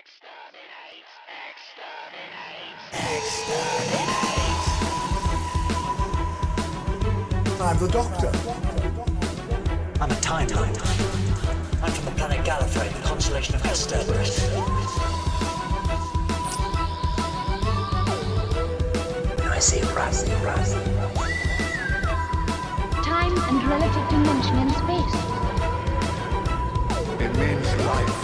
Exterminate! I'm the Doctor. I'm a Time Lord. I'm from the planet Gallifrey, the constellation of Cerberus. When I say rise. Time and relative dimension in space. It means life.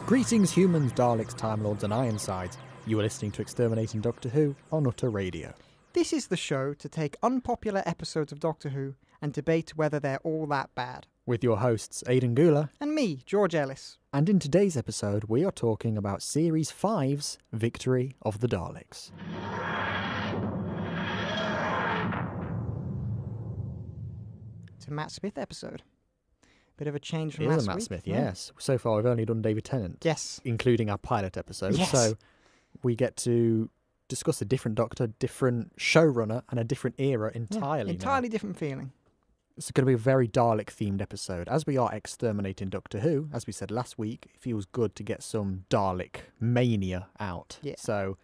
Greetings, humans, Daleks, Time Lords, and Ironsides. You are listening to Exterminating Doctor Who on Utter Radio. This is the show to take unpopular episodes of Doctor Who and debate whether they're all that bad. With your hosts, Aidan, Gula. And me, George Ellis. And in today's episode, we are talking about Series 5's Victory of the Daleks. It's a Matt Smith episode. Bit of a change from It last is a Matt week. Smith, yes. So far, we've only done David Tennant. Yes. Including our pilot episode. Yes. So we get to discuss a different Doctor, different showrunner, and a different era entirely. Entirely different feeling. It's going to be a very Dalek-themed episode. As we are exterminating Doctor Who, as we said last week, it feels good to get some Dalek mania out. Yeah. So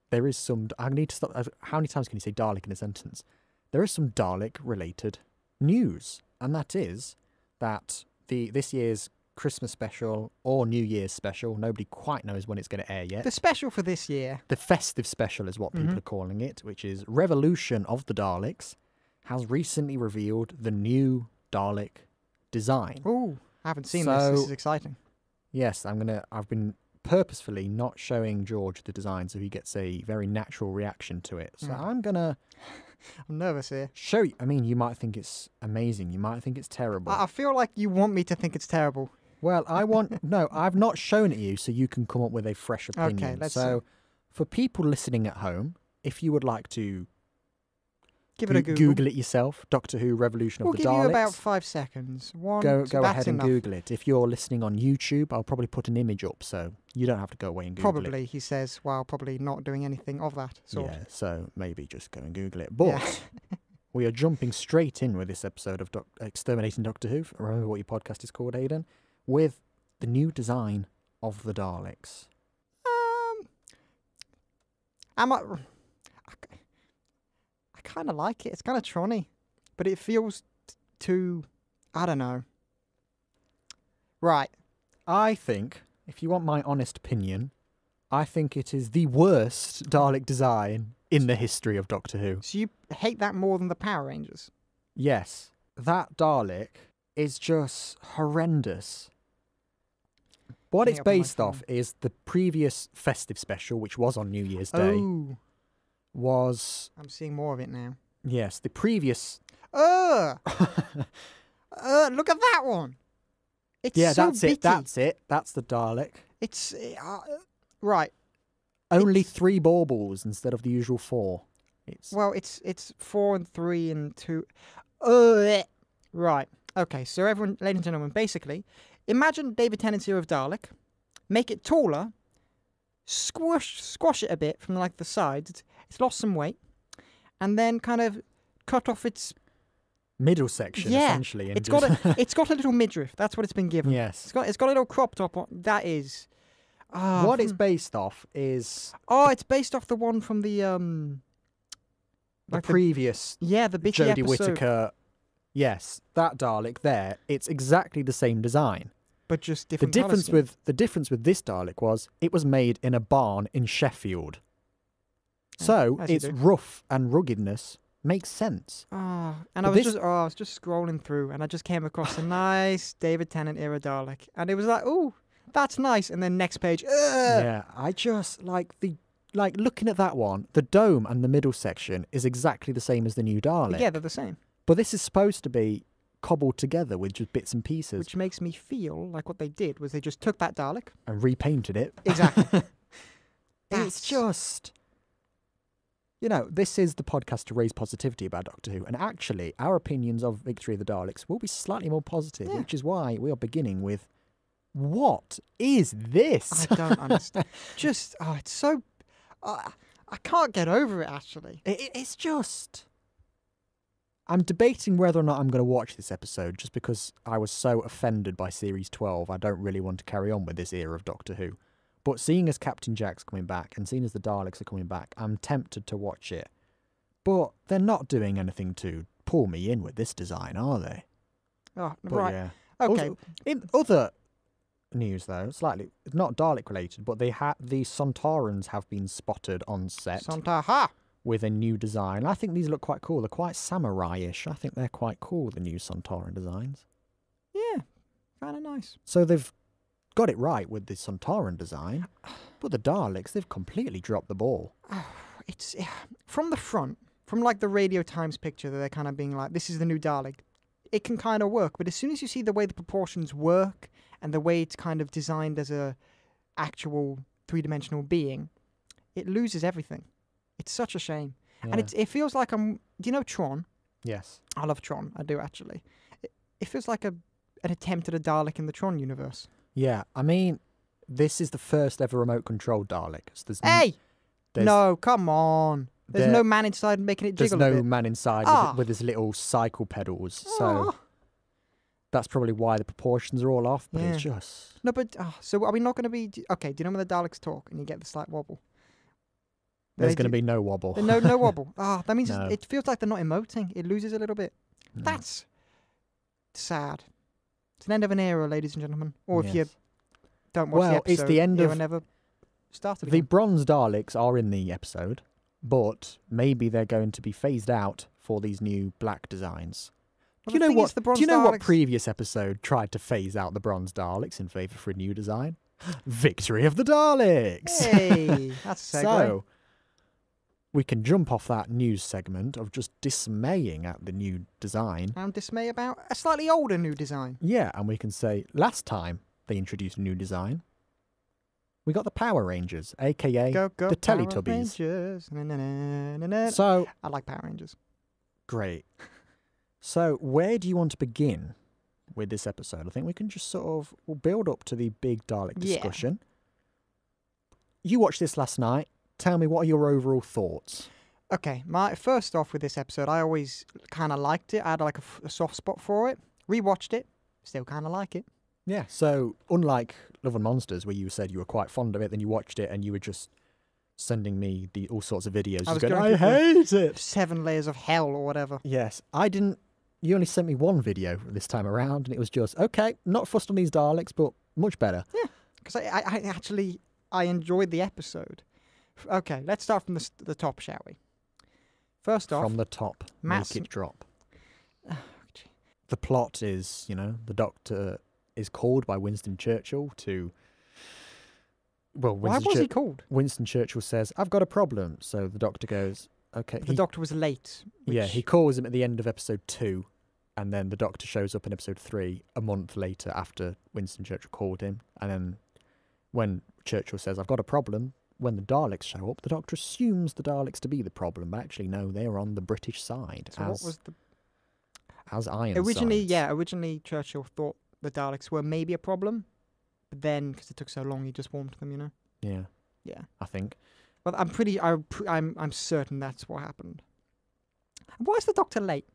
there is some... I need to stop... How many times can you say Dalek in a sentence? There is some Dalek-related news, and that is that this year's Christmas special or New Year's special, nobody quite knows when it's going to air yet. The special for this year. The festive special is what people are calling it, which is Revolution of the Daleks, has recently revealed the new Dalek design. Ooh, I haven't seen this. This is exciting. Yes, I've been purposefully not showing George the design so he gets a very natural reaction to it. So I'm gonna I'm nervous here. show you. I mean, you might think it's amazing. You might think it's terrible. I feel like you want me to think it's terrible. Well, no, I've not shown it you so you can come up with a fresh opinion. Okay, let's so for people listening at home, if you would like to Give it a Google. Google it yourself, Doctor Who Revolution We'll of the give Daleks. you about 5 seconds. Go That's ahead and enough. Google it. If you're listening on YouTube, I'll probably put an image up so you don't have to go away and Google it. Probably, he says, while probably not doing anything of that sort. Yeah, so maybe just go and Google it. But we are jumping straight in with this episode of Exterminating Doctor Who. Remember what your podcast is called, Aidan? With the new design of the Daleks. I kind of like it. It's kind of Tron-y, but it feels too, I don't know. Right. I think, if you want my honest opinion, I think it is the worst Dalek design in the history of Doctor Who. So you hate that more than the Power Rangers? Yes, that Dalek is just horrendous. What it's Hang up on my based off is the previous festive special, which was on New Year's Day, Oh, was... I'm seeing more of it now. Yes, the previous... Look at that one. It's Yeah, so that's bitty. it, that's it. That's the Dalek. It's, right. Only It's- 3 baubles instead of the usual 4. Well, it's 4 and 3 and 2. Right. Okay, so everyone, ladies and gentlemen, basically, imagine David Tennant's era of Dalek, make it taller, squash it a bit from like the sides. It's lost some weight, and then kind of cut off its Middle section, essentially. And It's got a little midriff. That's what it's been given. Yes. It's got a little crop top on. That is. What it's based off is it's based off the one from the previous the bitchy Jodie episode, Whittaker. Yes, that Dalek there. It's exactly the same design. but just The different. colour scheme. difference with this Dalek was it was made in a barn in Sheffield. So as you its do. rough and ruggedness makes sense. And But I was this- I was just scrolling through, and I just came across a nice David Tennant era Dalek, and it was like, oh, that's nice. And then next page, Yeah, I just like looking at that one. The dome and the middle section is exactly the same as the new Dalek. yeah, they're the same, But this is supposed to be cobbled together with just bits and pieces which makes me feel like what they did was they just took that Dalek. and repainted it. Exactly. It's That's- just, this is the podcast to raise positivity about Doctor Who. And actually, our opinions of Victory of the Daleks will be slightly more positive, Yeah. which is why we are beginning with, what is this? I don't understand. Just, it's so. I can't get over it, actually. It's just, I'm debating whether or not I'm going to watch this episode just because I was so offended by Series 12. I don't really want to carry on with this era of Doctor Who. But seeing as Captain Jack's coming back and seeing as the Daleks are coming back, I'm tempted to watch it. But they're not doing anything to pull me in with this design, are they? Oh, But right. yeah. Okay. Also, in other news, though, slightly not Dalek related, but the Centaurans have been spotted on set Santaha. with a new design. I think these look quite cool. They're quite samurai-ish. I think they're quite cool, the new Centauran designs. Yeah, kind of nice. So they've got it right with the Centauran design, but the Daleks, they've completely dropped the ball. It's from the front, from like the Radio Times picture that they're kind of being like, this is the new Dalek. It can kind of work, but as soon as you see the way the proportions work and the way it's kind of designed as a actual three-dimensional being, it loses everything. It's such a shame. Yeah. And it feels like do you know Tron? Yes. I love Tron. I do, actually. It feels like an attempt at a Dalek in the Tron universe. Yeah, I mean, this is the first ever remote-controlled Dalek. So Hey! there's- No, come on. There's no man inside making it There's jiggle a no bit. man inside Ah. with his little cycle pedals, so Ah. that's probably why the proportions are all off, but Yeah. it's just... No, but so are we not going to be... Okay, do you know when the Daleks talk and you get the slight wobble? There's going to be no wobble. No wobble. That means No. it feels like they're not emoting. It loses a little bit. No. That's sad. It's an end of an era, ladies and gentlemen. Or if you Yes. don't watch the Well, episode, it's the end era of... never started The again. bronze Daleks are in the episode, but maybe they're going to be phased out for these new black designs. Well, Do you the know thing what? is, the bronze Do you know what Daleks- previous episode tried to phase out the bronze Daleks in favour for a new design? Victory of the Daleks. Hey, that's a segue. So we can jump off that news segment of just dismaying at the new design. I'm dismayed about a slightly older new design. Yeah, and we can say last time they introduced a new design, we got the Power Rangers, aka Go, the Power Teletubbies. Rangers. Na, na, na, na, na. So I like Power Rangers. great. So where do you want to begin with this episode? I think we can just sort of we'll build up to the big Dalek Yeah. discussion. You watched this last night. Tell me, what are your overall thoughts? Okay, first off with this episode, I always kind of liked it. I had like a soft spot for it. Rewatched it, still kind of like it. Yeah, so unlike Love and Monsters, where you said you were quite fond of it, then you watched it and you were just sending me all sorts of videos. I was Just going, going I through hate it. 7 layers of hell or whatever. Yes, I didn't. You only sent me one video this time around, and it was just, okay, not fussed on these Daleks, but much better. Yeah, because I actually enjoyed the episode. Okay, let's start from the top, shall we? First off, From the top, Matt's- make it drop. Oh, gee. The plot is, the Doctor is called by Winston Churchill to... Well, Why was he called? Winston Churchill says, I've got a problem. So the Doctor goes, okay. The Doctor was late. Yeah, which- he calls him at the end of episode 2, and then the Doctor shows up in episode 3 a month later after Winston Churchill called him. And then when Churchill says, I've got a problem, when the Daleks show up, the Doctor assumes the Daleks to be the problem, but actually, no, they're on the British side So what was the as Iron originally? sides. Yeah, originally Churchill thought the Daleks were maybe a problem, but then because it took so long, he just warmed them. You know. Yeah, Yeah. I think. But I'm certain that's what happened. Why is the Doctor late?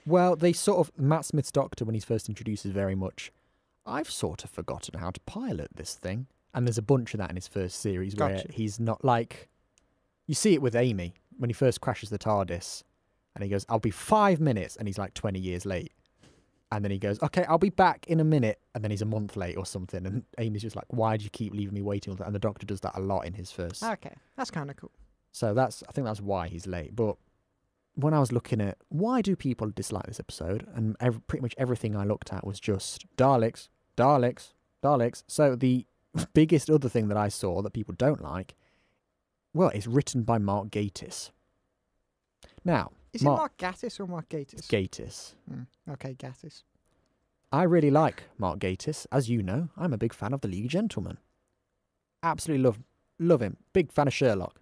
Well, they sort of... Matt Smith's Doctor, when he's first introduced, is very much, I've sort of forgotten how to pilot this thing. And there's a bunch of that in his first series where Gotcha. he's not like... You see it with Amy, when he first crashes the TARDIS, and he goes, I'll be 5 minutes, and he's like 20 years late. And then he goes, okay, I'll be back in a minute, and then he's a month late or something. And Amy's just like, why do you keep leaving me waiting? And the Doctor does that a lot in his first... Okay, that's kind of cool. So I think that's why he's late. But when I was looking at why do people dislike this episode, and pretty much everything I looked at was just Daleks, Daleks, Daleks. So the biggest other thing that I saw that people don't like, well, it's written by Mark Gatiss. Now, Is it Mark Gatiss or Mark Gatiss? Gatiss. Okay, Gatiss. I really like Mark Gatiss. As you know, I'm a big fan of The League of Gentlemen. Absolutely love him. Big fan of Sherlock.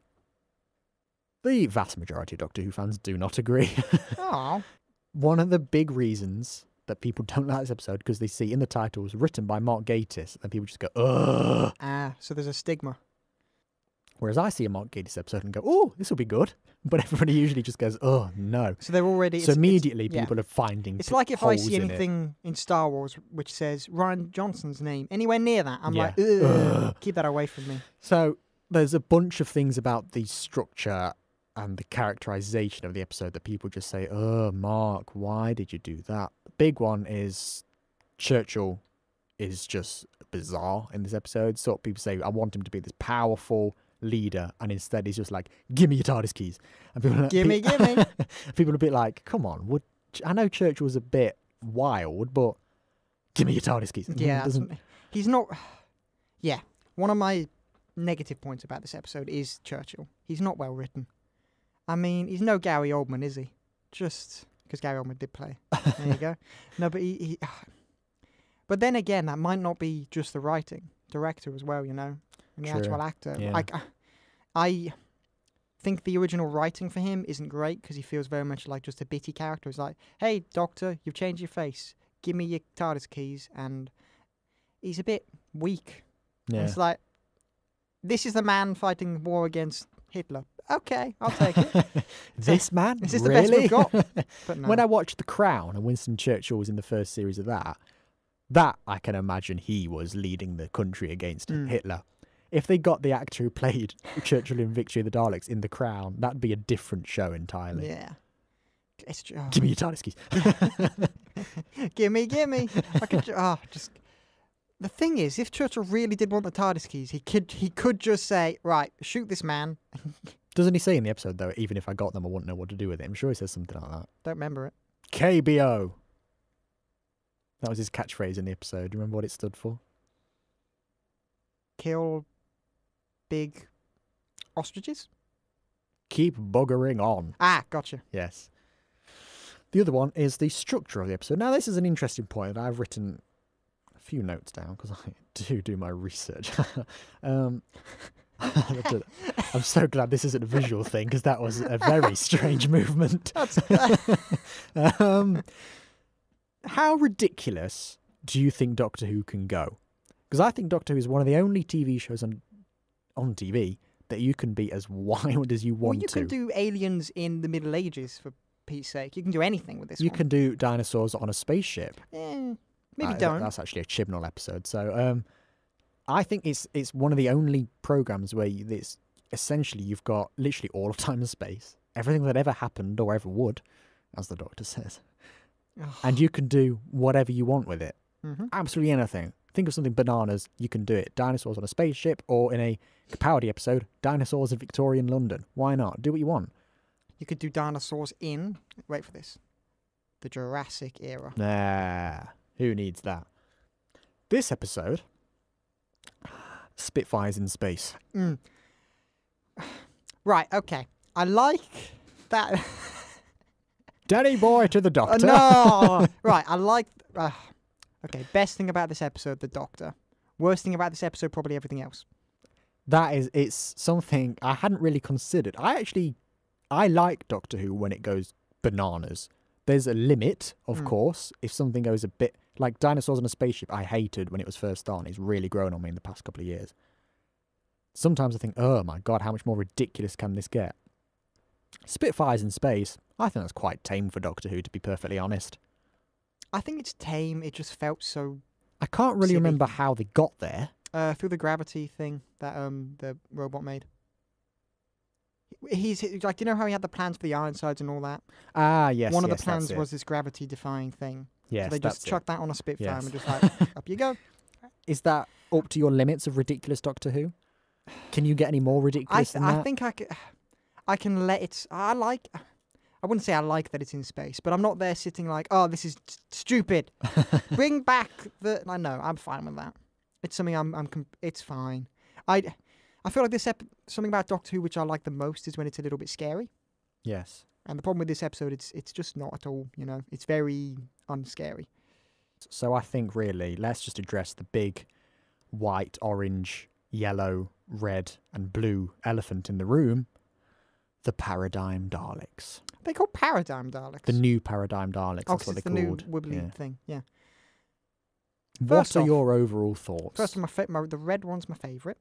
The vast majority of Doctor Who fans do not agree. Oh, One of the big reasons that people don't like this episode because they see in the titles written by Mark Gatiss and people just go, ugh. so there's a stigma. Whereas I see a Mark Gatiss episode and go, oh, this will be good. But everybody usually just goes, oh, no. So they're already... So immediately people are finding It's like if I see holes in anything in Star Wars which says Ryan Johnson's name anywhere near that, I'm Yeah. like, ugh, keep that away from me. So there's a bunch of things about the structure and the characterization of the episode that people just say, oh, Mark, why did you do that? The big one is Churchill is just bizarre in this episode. So people say, I want him to be this powerful leader, and instead he's just like, give me your TARDIS keys. And people are like, Gimme. people are a bit like, come on, I know Churchill's a bit wild, but give me your TARDIS keys. Yeah, he's not... Yeah, one of my negative points about this episode is Churchill. He's not well written. I mean, he's no Gary Oldman, is he? Just because Gary Oldman did play. There you go. No, but he... But then again, that might not be just the writing. Director as well, and the True. actual actor. Yeah. I think the original writing for him isn't great because he feels very much like just a bitty character. It's like, hey, Doctor, you've changed your face. Give me your TARDIS keys. And he's a bit weak. Yeah. And it's like, this is the man fighting war against Hitler. Okay, I'll take it. This man? Is this the really? best we've got? But no. When I watched The Crown and Winston Churchill was in the first series of that I can imagine he was leading the country against Hitler. If they got the actor who played Churchill in Victory of the Daleks in The Crown, that'd be a different show entirely. Yeah. Give me your TARDIS keys. gimme. I could just... The thing is, if Churchill really did want the TARDIS keys, he could just say, right, shoot this man. Doesn't he say in the episode, though, even if I got them, I wouldn't know what to do with it? I'm sure he says something like that. Don't remember it. KBO. That was his catchphrase in the episode. Do you remember what it stood for? Kill big ostriches? Keep buggering on. Ah, gotcha. Yes. The other one is the structure of the episode. Now, this is an interesting point that I've written a few notes down because I do my research. I'm so glad this isn't a visual thing because that was a very strange movement. How ridiculous do you think Doctor Who can go? Because I think Doctor Who is one of the only TV shows on TV that you can be as wild as you want to. Well, you can do aliens in the Middle Ages, for Pete's sake. You can do anything with this You can do dinosaurs on a spaceship. Maybe don't. That's actually a Chibnall episode. So I think it's one of the only programs where it's essentially you've got literally all of time and space, everything that ever happened or ever would, as the Doctor says. And you can do whatever you want with it. Mm-hmm. Absolutely anything. Think of something bananas, you can do it. Dinosaurs on a spaceship, or in a Capaldi episode, dinosaurs in Victorian London. Why not? Do what you want. You could do dinosaurs in, wait for this, the Jurassic era. Nah, who needs that? This episode, Spitfires in space. Right, okay. I like that... Danny boy to the Doctor. No! Right, I like... okay, best thing about this episode, the Doctor. Worst thing about this episode, probably everything else. It's something I hadn't really considered. I like Doctor Who when it goes bananas. There's a limit, of course. If something goes a bit... Like Dinosaurs on a Spaceship, I hated when it was first on. It's really grown on me in the past couple of years. Sometimes I think, oh my God, how much more ridiculous can this get? Spitfires in space, I think that's quite tame for Doctor Who, to be perfectly honest. I think it's tame. It just felt so... I can't really silly. remember how they got there. Through the gravity thing that the robot made. He's like, you know how he had the plans for the Ironsides and all that? Ah, yes. One of the plans was this gravity-defying thing. Yes, so they just chucked that on a Spitfire and were just like, up you go. Is that up to your limits of ridiculous Doctor Who? Can you get any more ridiculous than that? I think I can let it... I wouldn't say I like that it's in space, but I'm not there sitting like, oh, this is stupid. Bring back the... I know, I'm fine with that. It's something it's fine. I feel like something about Doctor Who which I like the most is when it's a little bit scary. Yes. And the problem with this episode, it's just not at all, It's very unscary. So I think really, let's just address the big white, orange, yellow, red and blue elephant in the room. The Paradigm Daleks. They're called Paradigm Daleks. The new Paradigm Daleks, that's what it's they're the called. new wibbly thing, yeah. What are your overall thoughts? First, the red one's my favourite.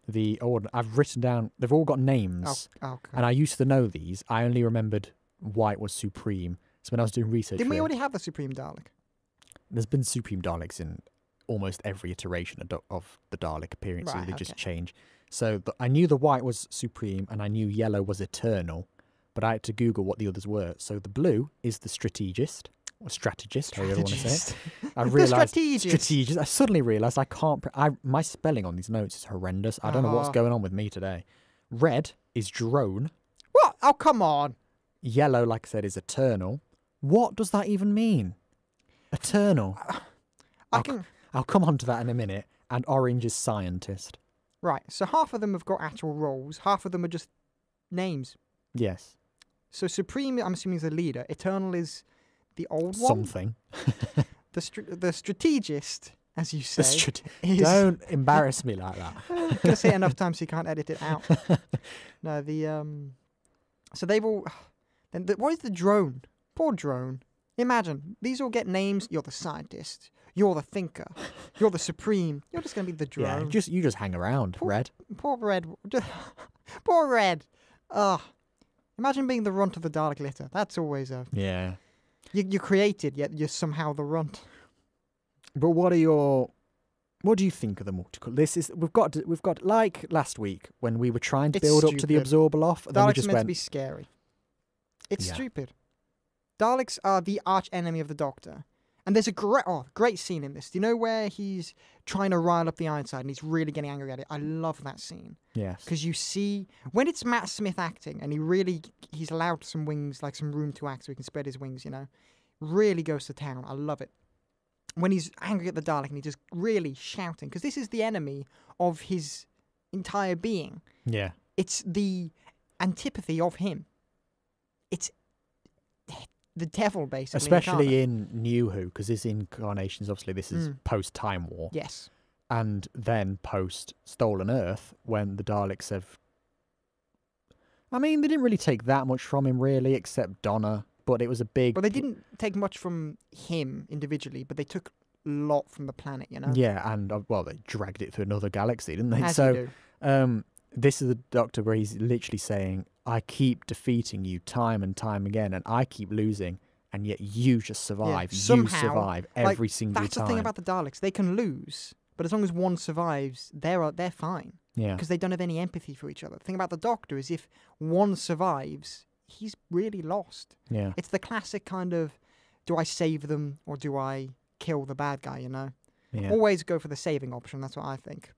I've written down. They've all got names, Okay. and I used to know these. I only remembered White was Supreme. So when I was doing research, Didn't we already have the Supreme Dalek? There's been Supreme Daleks in almost every iteration of the Dalek appearance. Right, They just okay. change. So I knew the White was Supreme, and I knew Yellow was Eternal, but I had to Google what the others were. So the Blue is the Strategist, or Strategist, however you want to say it. I realised Strategist. I suddenly realised I can't. My spelling on these notes is horrendous. I don't know what's going on with me today. Red is Drone. What? Oh, come on. Yellow, like I said, is Eternal. What does that even mean? Eternal. I'll come on to that in a minute. And Orange is Scientist. Right, so half of them have got actual roles, half of them are just names. Yes. So Supreme, I'm assuming, is the leader. Eternal is the old one. Something. The strategist, as you say. Is... Don't embarrass me like that. I'm going to say it enough times so you can't edit it out. No, so they've all... Then what is the Drone? Poor Drone. Imagine, these all get names. You're the scientist. You're the thinker. You're the Supreme. You're just going to be the Drone. Yeah, you just hang around, Red. Poor Red. Poor Red. Ugh. Imagine being the runt of the Dalek litter. That's always a... Yeah. You're created, yet you're somehow the runt. But what do you think of the multicolor? We've got like last week when we were trying to build up to the Absorber-Loft. Daleks are meant to be scary. It's stupid. Daleks are the arch enemy of the Doctor. And there's a great scene in this. Do you know where he's trying to rile up the Ironside and he's really getting angry at it? I love that scene. Yes. Because you see, when it's Matt Smith acting and he's allowed some wings, like some room to act so he can spread his wings, really goes to town. I love it. When he's angry at the Dalek and he's just really shouting, because this is the enemy of his entire being. Yeah. It's the antipathy of him. It's the devil, basically. Especially in New Who, because this incarnations, obviously, this is post-Time War. Yes. And then post-Stolen Earth, when the Daleks have... I mean, they didn't really take that much from him, really, except Donna, but it was a big... Well, they didn't take much from him individually, but they took a lot from the planet, Yeah, and, they dragged it through another galaxy, didn't they? As you do. This is the Doctor where he's literally saying, I keep defeating you time and time again, and I keep losing, and yet you just survive. Yeah, you survive every single time. That's the thing about the Daleks. They can lose, but as long as one survives, they're fine. Yeah. Because they don't have any empathy for each other. The thing about the Doctor is if one survives, he's really lost. Yeah. It's the classic kind of, do I save them or do I kill the bad guy, Yeah. Always go for the saving option, that's what I think.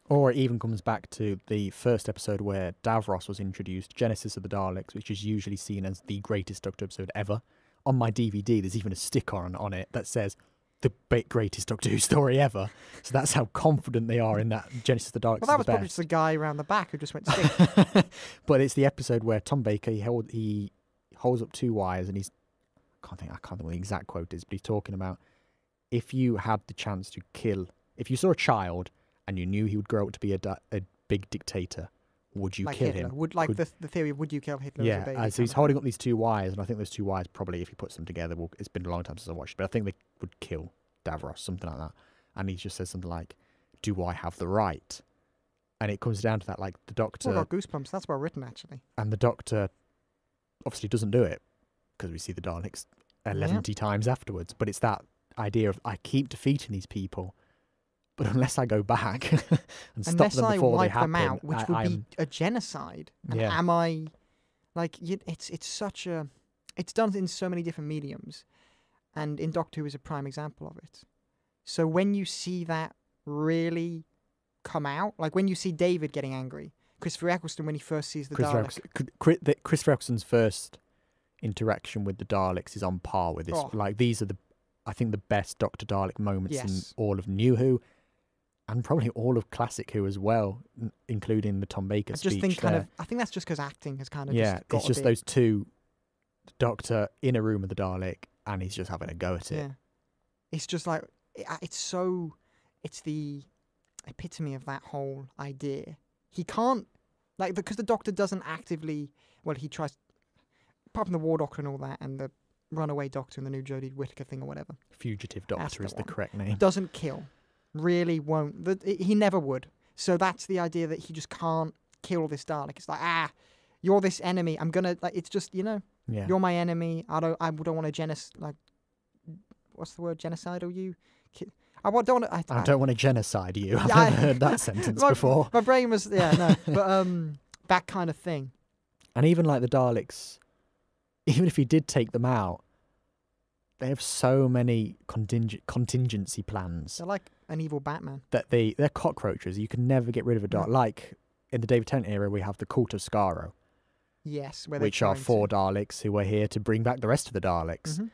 Or it even comes back to the first episode where Davros was introduced, Genesis of the Daleks, which is usually seen as the greatest Doctor episode ever. On my DVD, there's even a sticker on it that says, the greatest Doctor Who story ever. So that's how confident they are in that Genesis of the Daleks. Well, that was probably just the guy around the back who just went stick. But it's the episode where Tom Baker, he holds up two wires and I can't think what the exact quote is, but he's talking about if you had the chance to kill, if you saw a child and you knew he would grow up to be a big dictator, would you kill Hitler. him? The theory of would you kill Hitler yeah, as a baby? so he's holding up these two wires, and I think those two wires probably, if he puts them together, it's been a long time since I watched it, but I think they would kill Davros, something like that. And he just says something like, do I have the right? And it comes down to that, like the Doctor... Well, I got goosebumps. That's well written, actually. And the Doctor obviously doesn't do it, because we see the Daleks 11 times afterwards, but it's that idea of, I keep defeating these people, but unless I go back and stop them before they happen, them out, which would be a genocide. And am I... Like, it's such a... It's done in so many different mediums, and in Doctor Who is a prime example of it. So when you see that really come out, like when you see David getting angry, Christopher Eccleston, when he first sees the Dalek... Christopher Eccleston's first interaction with the Daleks is on par with this. Like, these are I think the best Dr. Dalek moments in all of New Who, and probably all of Classic Who as well, including the Tom Baker speech. I think that's just because acting has kind of it's just those two, the Doctor in a room with the Dalek, and he's just having a go at it. Yeah, it's just like it's the epitome of that whole idea. He can't because the Doctor doesn't actively. Well, he tries, apart from the War Doctor and all that, and the Runaway Doctor and the new Jodie Whittaker thing or whatever. Fugitive Doctor is the correct name. Doesn't kill. Really won't. He never would. So that's the idea that he just can't kill this Dalek. It's like, you're this enemy. I'm gonna like. It's just Yeah. you're my enemy. I don't want to what's the word? Genocidal you? I don't want to genocide you. I've Yeah, never heard that sentence my, before. My brain was but that kind of thing. And even like the Daleks, even if he did take them out, they have so many contingency plans They're like an evil Batman. that they're cockroaches. You can never get rid of a Dalek. Like in the David Tennant era, we have the Cult of Skaro, Yes, which are 4 Daleks who are here to bring back the rest of the Daleks. Mm-hmm.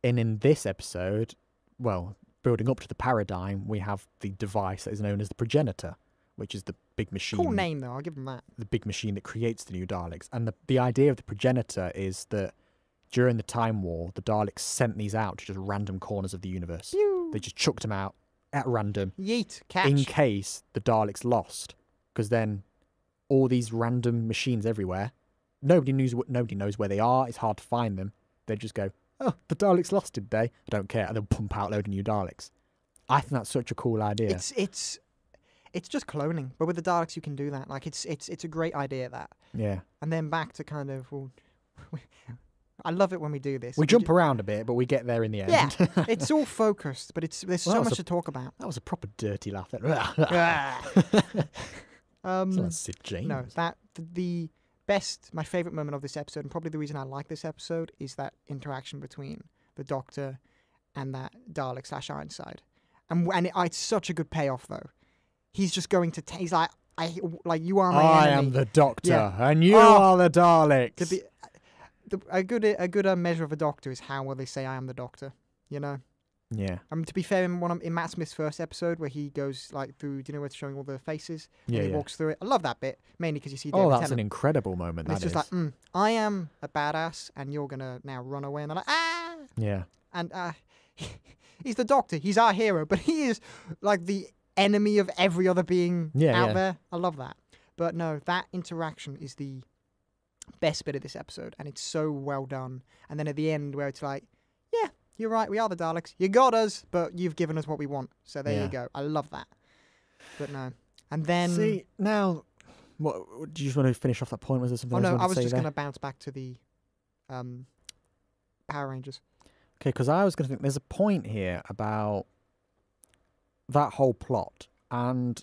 And in this episode, well, building up to the Paradigm, we have the device that is known as the Progenitor, which is the big machine. Cool name though. I'll give them that. The big machine that creates the new Daleks. And the idea of the Progenitor is that during the Time War, the Daleks sent these out to just random corners of the universe. Pew. They just chucked them out at random Yeet, catch. in case the Daleks lost. Because then all these random machines everywhere, nobody knows where they are. It's hard to find them. They just go, oh, the Daleks lost, did they? I don't care. And they'll pump out a load of new Daleks. I think that's such a cool idea. It's just cloning, but with the Daleks you can do that. Like it's a great idea that. Yeah. And then back to kind of I love it when we do this. We jump around a bit, but we get there in the end. Yeah, it's all focused, but there's so much to talk about. That was a proper dirty laugh. Sounds Sid James. No, the my favourite moment of this episode, and probably the reason I like this episode, is that interaction between the Doctor and that Dalek / Ironside. And it's such a good payoff, though. He's just going to... he's like, you are my enemy. I am the Doctor, and you are the Daleks. A good measure of a Doctor is how well they say, I am the Doctor, you know? Yeah. To be fair, in Matt Smith's first episode, where he goes through, where it's showing all the faces, and he walks through it. I love that bit, mainly because you see David Tennant. Tennant. An incredible moment, and it's just like, I am a badass, and you're going to now run away. And they're like, ah! Yeah. And he's the Doctor. He's our hero, but he is like the enemy of every other being out there. I love that. But no, that interaction is the best bit of this episode, and it's so well done. And then at the end, where it's like, yeah, you're right, we are the Daleks. You got us, but you've given us what we want. So there you go. I love that. But no. And then... See, now... What, do you just want to finish off that point? Was there something else you I was just going to bounce back to the Power Rangers. Okay, because I was going to think there's a point here about that whole plot. And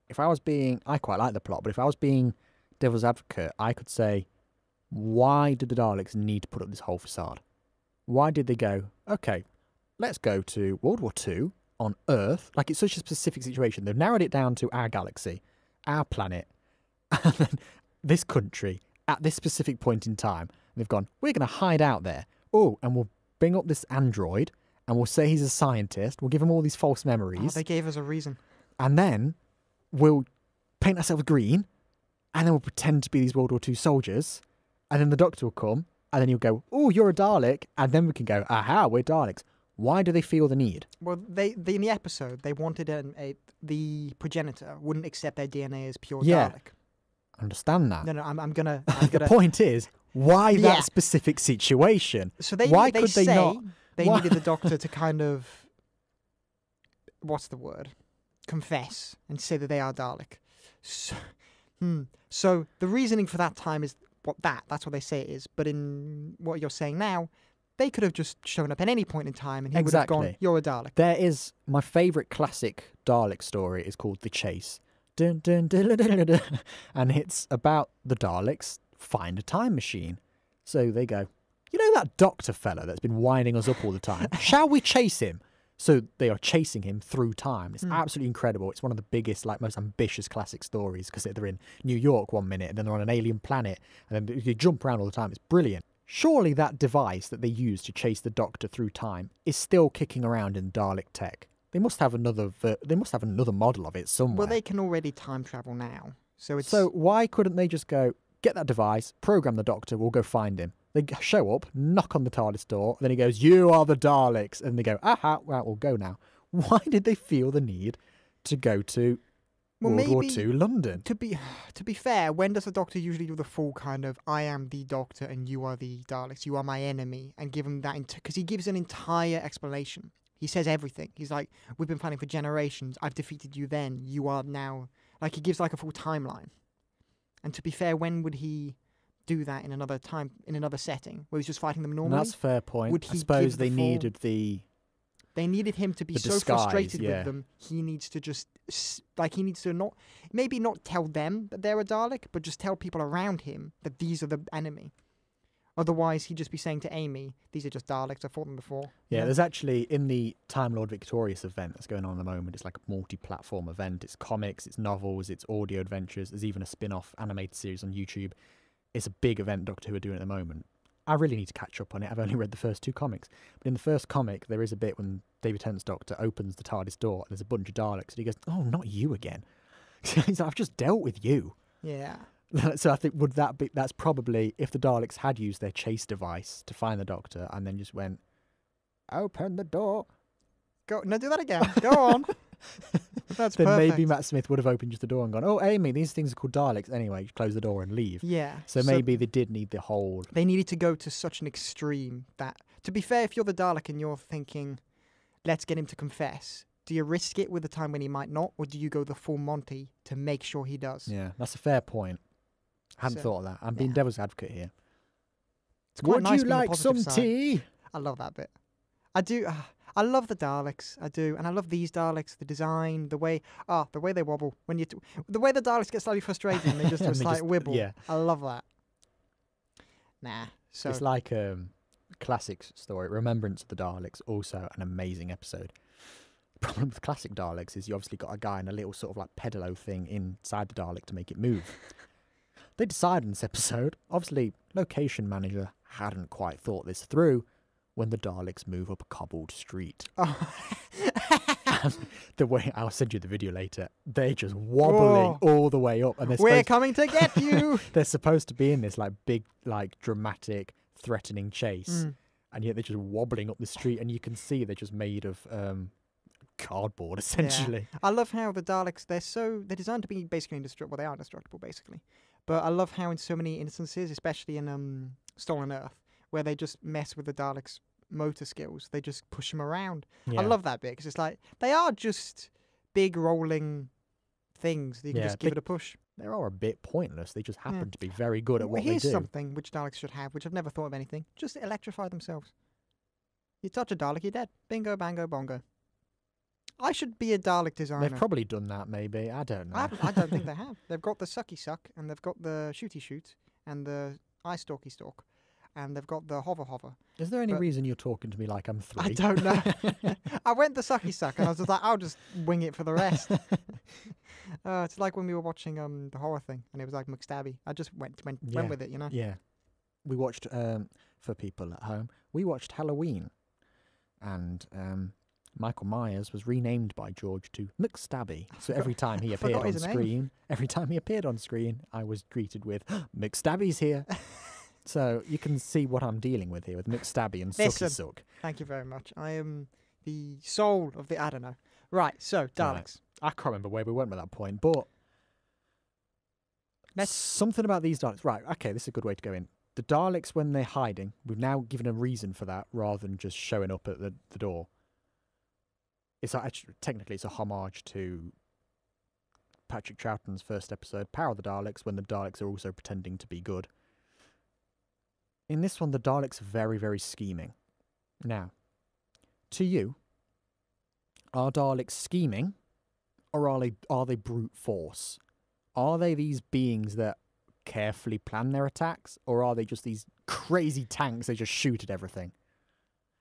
if I was being... I quite like the plot, but if I was being devil's advocate, I could say, why did the Daleks need to put up this whole facade? Why did they go, okay, let's go to World War II on Earth? Like, it's such a specific situation. They've narrowed it down to our galaxy, our planet, and then this country at this specific point in time. And they've gone, we're going to hide out there. Oh, and we'll bring up this android, and we'll say he's a scientist. We'll give him all these false memories. Oh, they gave us a reason. And then we'll paint ourselves green, and then we'll pretend to be these World War II soldiers, and then the Doctor will come, and then he'll go, oh, you're a Dalek, and then we can go, aha, we're Daleks. Why do they feel the need? Well, they in the episode, they wanted the Progenitor wouldn't accept their DNA as pure Dalek. I understand that. No, I'm gonna... The point is, why that specific situation? So why could they not... They needed the Doctor to kind of... What's the word? Confess and say that they are Dalek. So the reasoning for that time is that's what they say it is. But in what you're saying now, they could have just shown up at any point in time and he would have gone, you're a Dalek. There is... My favourite classic Dalek story is called The Chase. Dun, dun, dun, dun, dun, dun, and it's about the Daleks find a time machine. So they go, you know that Doctor fella that's been winding us up all the time? Shall we chase him? So they are chasing him through time. It's absolutely incredible. It's one of the biggest, most ambitious classic stories because they're in New York one minute and then they're on an alien planet and then you jump around all the time. It's brilliant. Surely that device that they use to chase the Doctor through time is still kicking around in Dalek tech. They must have another model of it somewhere. Well, they can already time travel now. So why couldn't they just go, get that device, program the Doctor, we'll go find him. They show up, knock on the TARDIS door, and then he goes, you are the Daleks. And they go, aha, right, we'll go now. Why did they feel the need to go to World War II London? To be fair, when does the Doctor usually do the full kind of, I am the Doctor and you are the Daleks, you are my enemy, and give him that, because he gives an entire explanation. He says everything. He's like, we've been planning for generations. I've defeated you then. You are now Like he gives like a full timeline. And to be fair, when would he do that in another time, in another setting, where he's just fighting them normally? That's a fair point. Would I he suppose give the they full- needed the... They needed him to be The so disguise, frustrated yeah. with them. He needs to just like he needs to not maybe not tell them that they're a Dalek, but just tell people around him that these are the enemy. Otherwise, he'd just be saying to Amy, "These are just Daleks. I fought them before." Yeah, there's actually, in the Time Lord Victorious event that's going on at the moment, it's like a multi-platform event. It's comics, it's novels, it's audio adventures. There's even a spin-off animated series on YouTube. It's a big event Doctor Who are doing at the moment. I really need to catch up on it. I've only read the first 2 comics. But in the first comic, there is a bit when David Tennant's Doctor opens the TARDIS door and there's a bunch of Daleks. And he goes, "Oh, not you again." He's like, "I've just dealt with you." Yeah. So I think that's probably if the Daleks had used their chase device to find the Doctor and then just went, "Open the door." Go no, do that again. Go on. That's Then perfect. maybe Matt Smith would have opened just the door and gone, "Oh, Amy, these things are called Daleks." Anyway, close the door and leave. Yeah. So maybe they did need the whole... they needed to go to such an extreme that, to be fair, if you're the Dalek and you're thinking, "Let's get him to confess," do you risk it with a time when he might not, or do you go the full Monty to make sure he does? Yeah, that's a fair point. I hadn't So, thought of that. I'm being yeah. devil's advocate here. It's quite Would nice you being the like some positive side. tea? I love that bit. I do. I love the Daleks. I do, and I love these Daleks. The design, the way they wobble when the way the Daleks get slightly frustrated and they just do a And they slight just- wibble. yeah. I love that. Nah. So It's like a classic story. Remembrance of the Daleks, also an amazing episode. The problem with classic Daleks is you obviously got a guy in a little sort of like pedalo thing inside the Dalek to make it move. They decided in this episode, obviously location manager hadn't quite thought this through, when the Daleks move up a cobbled street. And the way, I'll send you the video later, they're just wobbling all the way up. And we're coming to get you. they're supposed to be in this like big, like dramatic, threatening chase. And yet they're just wobbling up the street, and you can see they're just made of cardboard, essentially. I love how the Daleks, they're designed to be basically indestructible. Well, they are indestructible, basically. But I love how in so many instances, especially in Stolen Earth, where they just mess with the Daleks' motor skills, they just push them around. Yeah. I love that bit, because it's like, they are just big rolling things that you can Yeah, just give it a push. They are a bit pointless. They just happen to be very good at what they Here's do. something which Daleks should have, which I've never thought of anything. Just electrify themselves. You touch a Dalek, you're dead. Bingo, bango, bongo. I should be a Dalek designer. They've probably done that, maybe. I don't know. I don't think they have. They've got the sucky suck, and they've got the shooty shoot, and the eye stalky stalk, and they've got the hover hover. Is there any but- reason you're talking to me like I'm 3? I don't know. I went the sucky suck, and I was just like, I'll just wing it for the rest. It's like when we were watching the horror thing, and it was like McStabby. I just went Yeah. with it, you know. Yeah. We watched, for people at home, we watched Halloween. And Michael Myers was renamed by George to McStabby. So every time he appeared forgot on his name. screen, I was greeted with, "McStabby's here." So you can see what I'm dealing with here with McStabby and Sucky Listen. Suck. Thank you very much. I am the soul of the. I don't know. Right. So Daleks. I can't remember where we went with that point, but Let's- something about these Daleks. Right, okay, this is a good way to go in. The Daleks, when they're hiding, we've now given a reason for that rather than just showing up at the door. It's actually, technically, it's a homage to Patrick Troughton's first episode, Power of the Daleks, when the Daleks are also pretending to be good. In this one, the Daleks are very, very scheming. Now, to you, are Daleks scheming, or are they brute force? Are they these beings that carefully plan their attacks, or are they just these crazy tanks that just shoot at everything?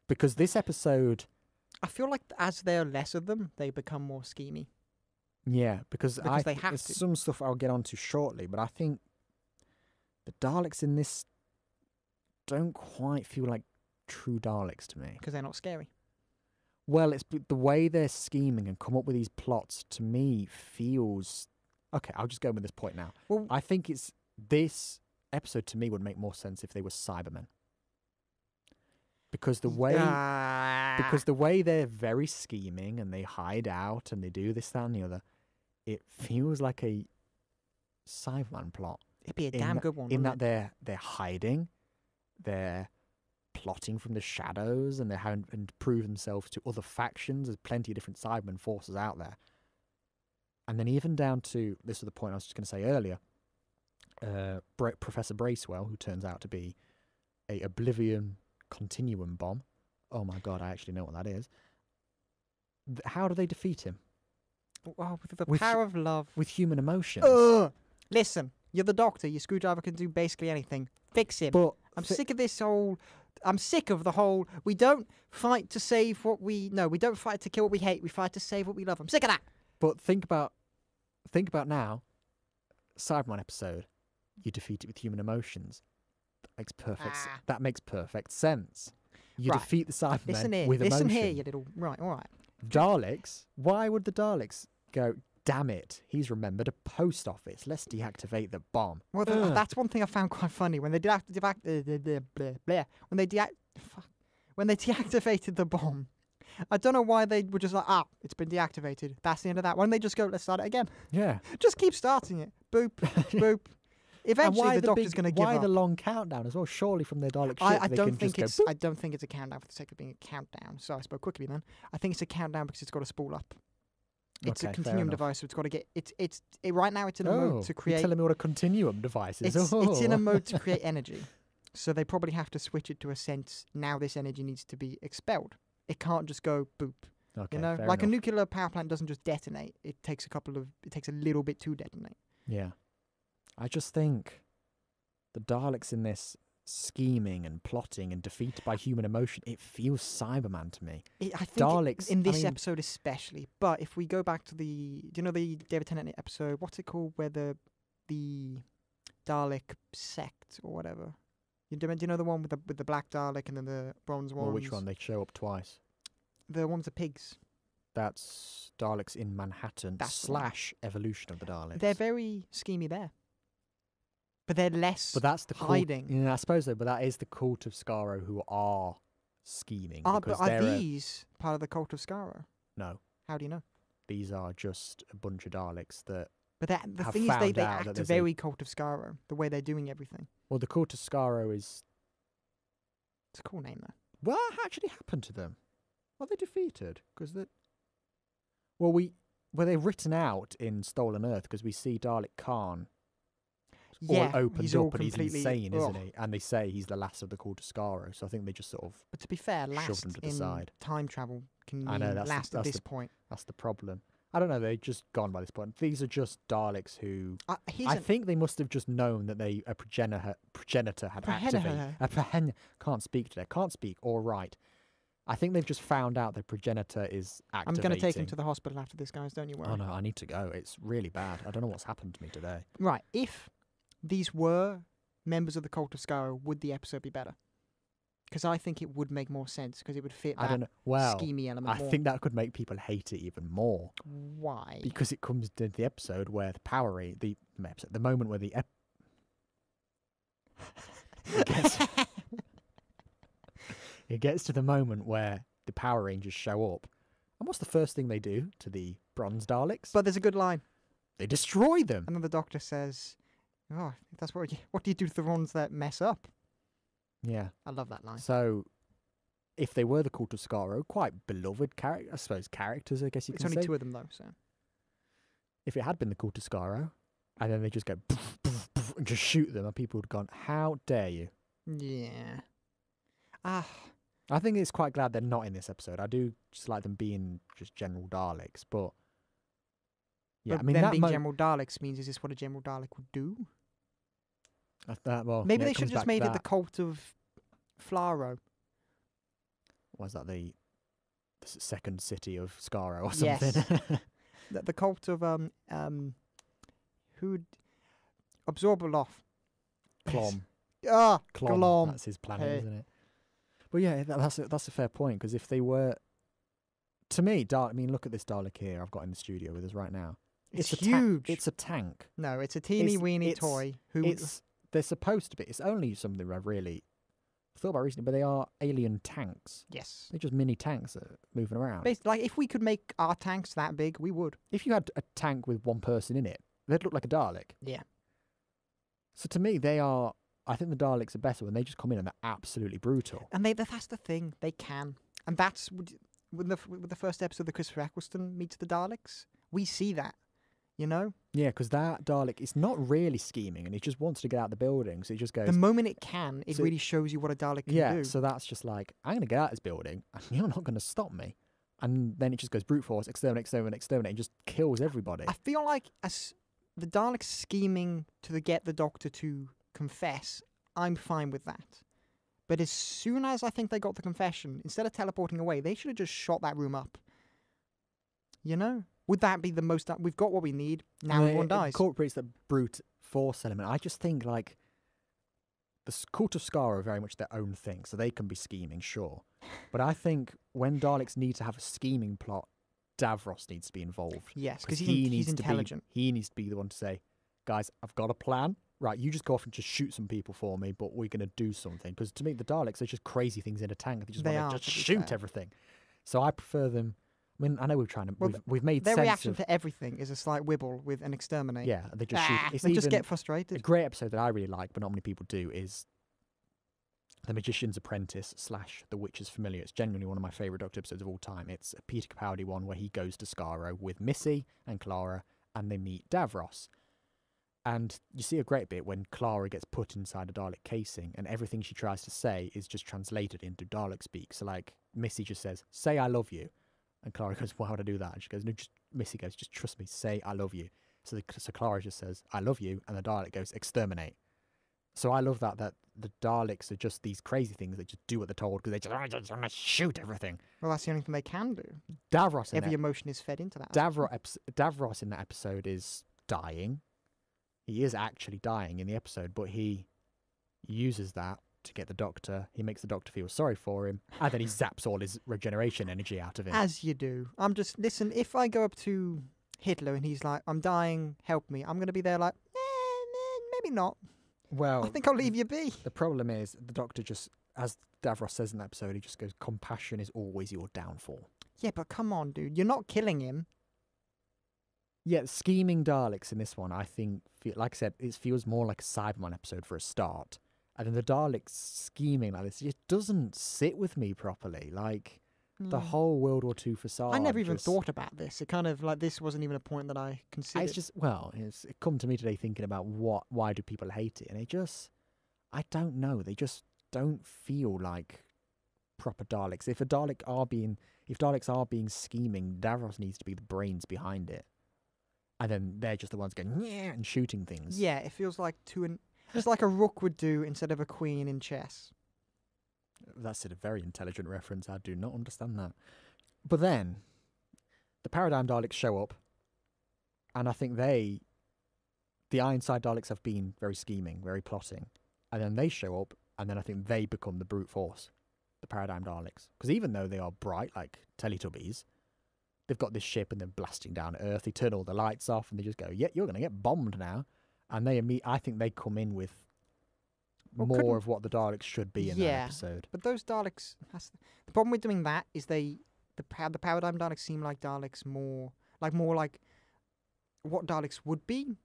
Because this episode, I feel like as there are less of them, they become more schemy. yeah, because they have there's to. some stuff I'll get onto shortly, but I think the Daleks in this don't quite feel like true Daleks to me. Because they're not scary. Well, it's the way they're scheming and come up with these plots, to me, feels... Okay, I'll just go with this point now. Well, I think this episode, to me, would make more sense if they were Cybermen. Because the way they're very scheming and they hide out and they do this, that, and the other, it feels like a Cyberman plot. it'd be a in damn that- good one. In wouldn't that they're hiding, they're plotting from the shadows, and they're having to prove themselves to other factions. There's plenty of different Cyberman forces out there. And then even down to, this is the point I was just going to say earlier, Professor Bracewell, who turns out to be a Oblivion continuum bomb. Oh my god, I actually know what that is. How do they defeat him? Oh, with the With power of love. With human emotions. Listen, you're the Doctor. Your screwdriver can do basically anything. Fix him. But I'm sick of this whole... I'm sick of the whole... We don't fight to save what we... No, we don't fight to kill what we hate. We fight to save what we love. I'm sick of that. But think about now, Cyberman episode, you defeat it with human emotions. That makes perfect sense. You Right. defeat the Cybermen with Listen emotion. here, you little... Right, all right. Daleks, why would the Daleks go, damn it, he's remembered a post office, let's deactivate the bomb? Well, that's one thing I found quite funny. When they when they deactivated the bomb, I don't know why they were just like, it's been deactivated. That's the end of that. Why don't they just go, let's start it again? Yeah. Just keep starting it. Boop, boop. Eventually, the Doctor's going to give up. Why the long countdown as well? Surely from their Dalek ship, I they don't can think just it's. go, I don't think it's a countdown for the sake of being a countdown. So I spoke quickly then. I think it's a countdown because it's got to spool up. It's Okay, a fair continuum enough. device, so it's got to get. Right now, it's in a mode to You're create. telling me what a continuum device is? It's in a mode to create energy, so they probably have to switch it to a sense. Now this energy needs to be expelled. It can't just go boop. Okay, You know, fair like a enough. nuclear power plant doesn't just detonate. It takes a little bit to detonate. Yeah. I just think the Daleks in this scheming and plotting and defeated by human emotion, it feels Cyberman to me. I think Daleks, in I this mean- episode especially. But if we go back to do you know the David Tennant episode? What's it called? Where the Dalek sect or whatever. Do you know the one with the black Dalek and then the bronze ones? Or which one? They show up twice. The ones the pigs. That's Daleks in Manhattan That's the one. / evolution of the Daleks. They're very schemy there. But they're less but that's the hiding. Cult, yeah, I suppose so. But that is the cult of Skaro who are scheming. But because are they're these part of the cult of Skaro? no, How do you know? these are just a bunch of Daleks that. But the have thing is, they found out that act there's very cult of Skaro, the way they're doing everything. Well, the cult of Skaro is. It's a cool name, though. What actually happened to them? Are they defeated? Because they. Well, were they written out in Stolen Earth? Because we see Dalek Khan. Yeah, all opened he's up all and he's completely- insane, isn't ugh. he? And they say he's the last of the cult of Skaro. So I think they just sort of. But to be fair, Shoved last them to the in side. time travel can I know, mean that's the- last at that's this the- point. That's the problem. I don't know. They've just gone by this point. These are just Daleks who. He's I think they must have just known that a progenitor had activated. Can't speak today. Can't speak or write. I think they've just found out the progenitor is I'm activating. going to take him to the hospital after this, guys. Don't you worry. Oh no, I need to go. It's really bad. I don't know what's happened to me today. Right, if these were members of the cult of Skaro, would the episode be better? Because I think it would make more sense, because it would fit I don't that know. Well, schemy element I more. think that could make people hate it even more Why? because it comes to the episode where the moment where it gets to the moment where the Power Rangers show up. And what's the first thing they do to the Bronze Daleks? But there's a good line. They destroy them. And then the Doctor says, "Oh, that's what do you do to the ones that mess up?" Yeah. I love that line. So, if they were the cult of Skaro, quite beloved characters, I guess you It's can only say. two of them, though, so... If it had been the cult of Skaro, and then they just go poof, poof, poof, and just shoot them, and people would have gone, "How dare you?" Yeah. I think it's quite glad they're not in this episode. I do just like them being just general Daleks, but yeah, But I mean them that being General Daleks means, is this what a General Dalek would do? well, Maybe yeah, they it should comes have just back made to it the that. cult of Flaro. Was that the second city of Skaro or something? Yes. The cult of who'd Absorbaloff. Clom. Glom. That's his planet, Hey. isn't it? But yeah, that's a fair point, because if they were, to me, I mean, look at this Dalek here I've got in the studio with us right now. It's a huge. It's a tank. No, it's a teeny weeny it's- toy. They're supposed to be. It's only something I've really thought about recently, but they are alien tanks. Yes. They're just mini tanks that are moving around. Like, if we could make our tanks that big, we would. If you had a tank with one person in it, they'd look like a Dalek. Yeah. So to me, I think the Daleks are better when they just come in and they're absolutely brutal. And that's the thing. They can. And that's with the first episode of Christopher Eccleston meets the Daleks. We see that. You know? Yeah, because that Dalek is not really scheming, and he just wants to get out of the building, so he just goes... The moment it can, it So- really shows you what a Dalek can Yeah, do. so that's just like, I'm going to get out of this building, and you're not going to stop me. And then it just goes brute force, exterminate, and just kills everybody. I feel like as the Daleks scheming to get the Doctor to confess, I'm fine with that. But as soon as I think they got the confession, instead of teleporting away, they should have just shot that room up. You know? Would that be the most... We've got what we need, now everyone dies. It incorporates the brute force element. I just think, like, the Cult of Skara are very much their own thing, so they can be scheming, sure. But I think when Daleks need to have a scheming plot, Davros needs to be involved. Yes, because he he's intelligent. He needs to be the one to say, guys, I've got a plan. Right, you just go off and just shoot some people for me, but we're going to do something. Because to me, the Daleks are just crazy things in a tank. They just want to just shoot everything. So I prefer them... I mean, I know we're trying to... we've made their sense reaction of... to everything is a slight wibble with an exterminate. Yeah, they just shoot. It's They just even- get frustrated. A great episode that I really like, but not many people do, is The Magician's Apprentice / The Witch's Familiar. It's genuinely one of my favourite Doctor episodes of all time. It's a Peter Capaldi one where he goes to Skaro with Missy and Clara, and they meet Davros. And you see a great bit when Clara gets put inside a Dalek casing, and everything she tries to say is just translated into Dalek speak. So, like, Missy just says, "Say I love you." And Clara goes, "Why would I do that?" And she goes, "No, Missy goes, just trust me, say I love you." So Clara just says, "I love you," and the Dalek goes, "Exterminate." So I love that the Daleks are just these crazy things that just do what they're told because they just want to shoot everything. Well, that's the only thing they can do. Davros in Every that, emotion is fed into that. Davros in that episode is dying. He is actually dying in the episode, but he uses that to get the Doctor. He makes the Doctor feel sorry for him, and then he zaps all his regeneration energy out of him. As you do. Listen, if I go up to Hitler and he's like, "I'm dying, help me," I'm going to be there like, maybe not. Well, I think I'll leave you be. The problem is the Doctor just, as Davros says in that episode, he just goes, "Compassion is always your downfall." Yeah, but come on, dude. You're not killing him. Yeah, scheming Daleks in this one, I think, like I said, it feels more like a Cyberman episode for a start. And then the Daleks scheming like this, it just doesn't sit with me properly. Like, the whole World War II facade. I never even thought about this. It kind of, like, this wasn't even a point that I considered. It's just, well, it come to me today thinking about why do people hate it? And it just, I don't know. They just don't feel like proper Daleks. If Daleks are being scheming, Davros needs to be the brains behind it. And then they're just the ones going, yeah, and shooting things. Yeah, it feels like it's like a rook would do instead of a queen in chess. That's a very intelligent reference. I do not understand that. But then, the Paradigm Daleks show up, and I think the Ironside Daleks have been very scheming, very plotting. And then they show up, and then I think they become the brute force, the Paradigm Daleks. Because even though they are bright, like Teletubbies, they've got this ship and they're blasting down Earth. They turn all the lights off and they just go, "Yeah, you're going to get bombed now." And I think they come in with more of what the Daleks should be in that episode. But those Daleks, the problem with doing that is the Paradigm Daleks seem like Daleks more like what Daleks would be,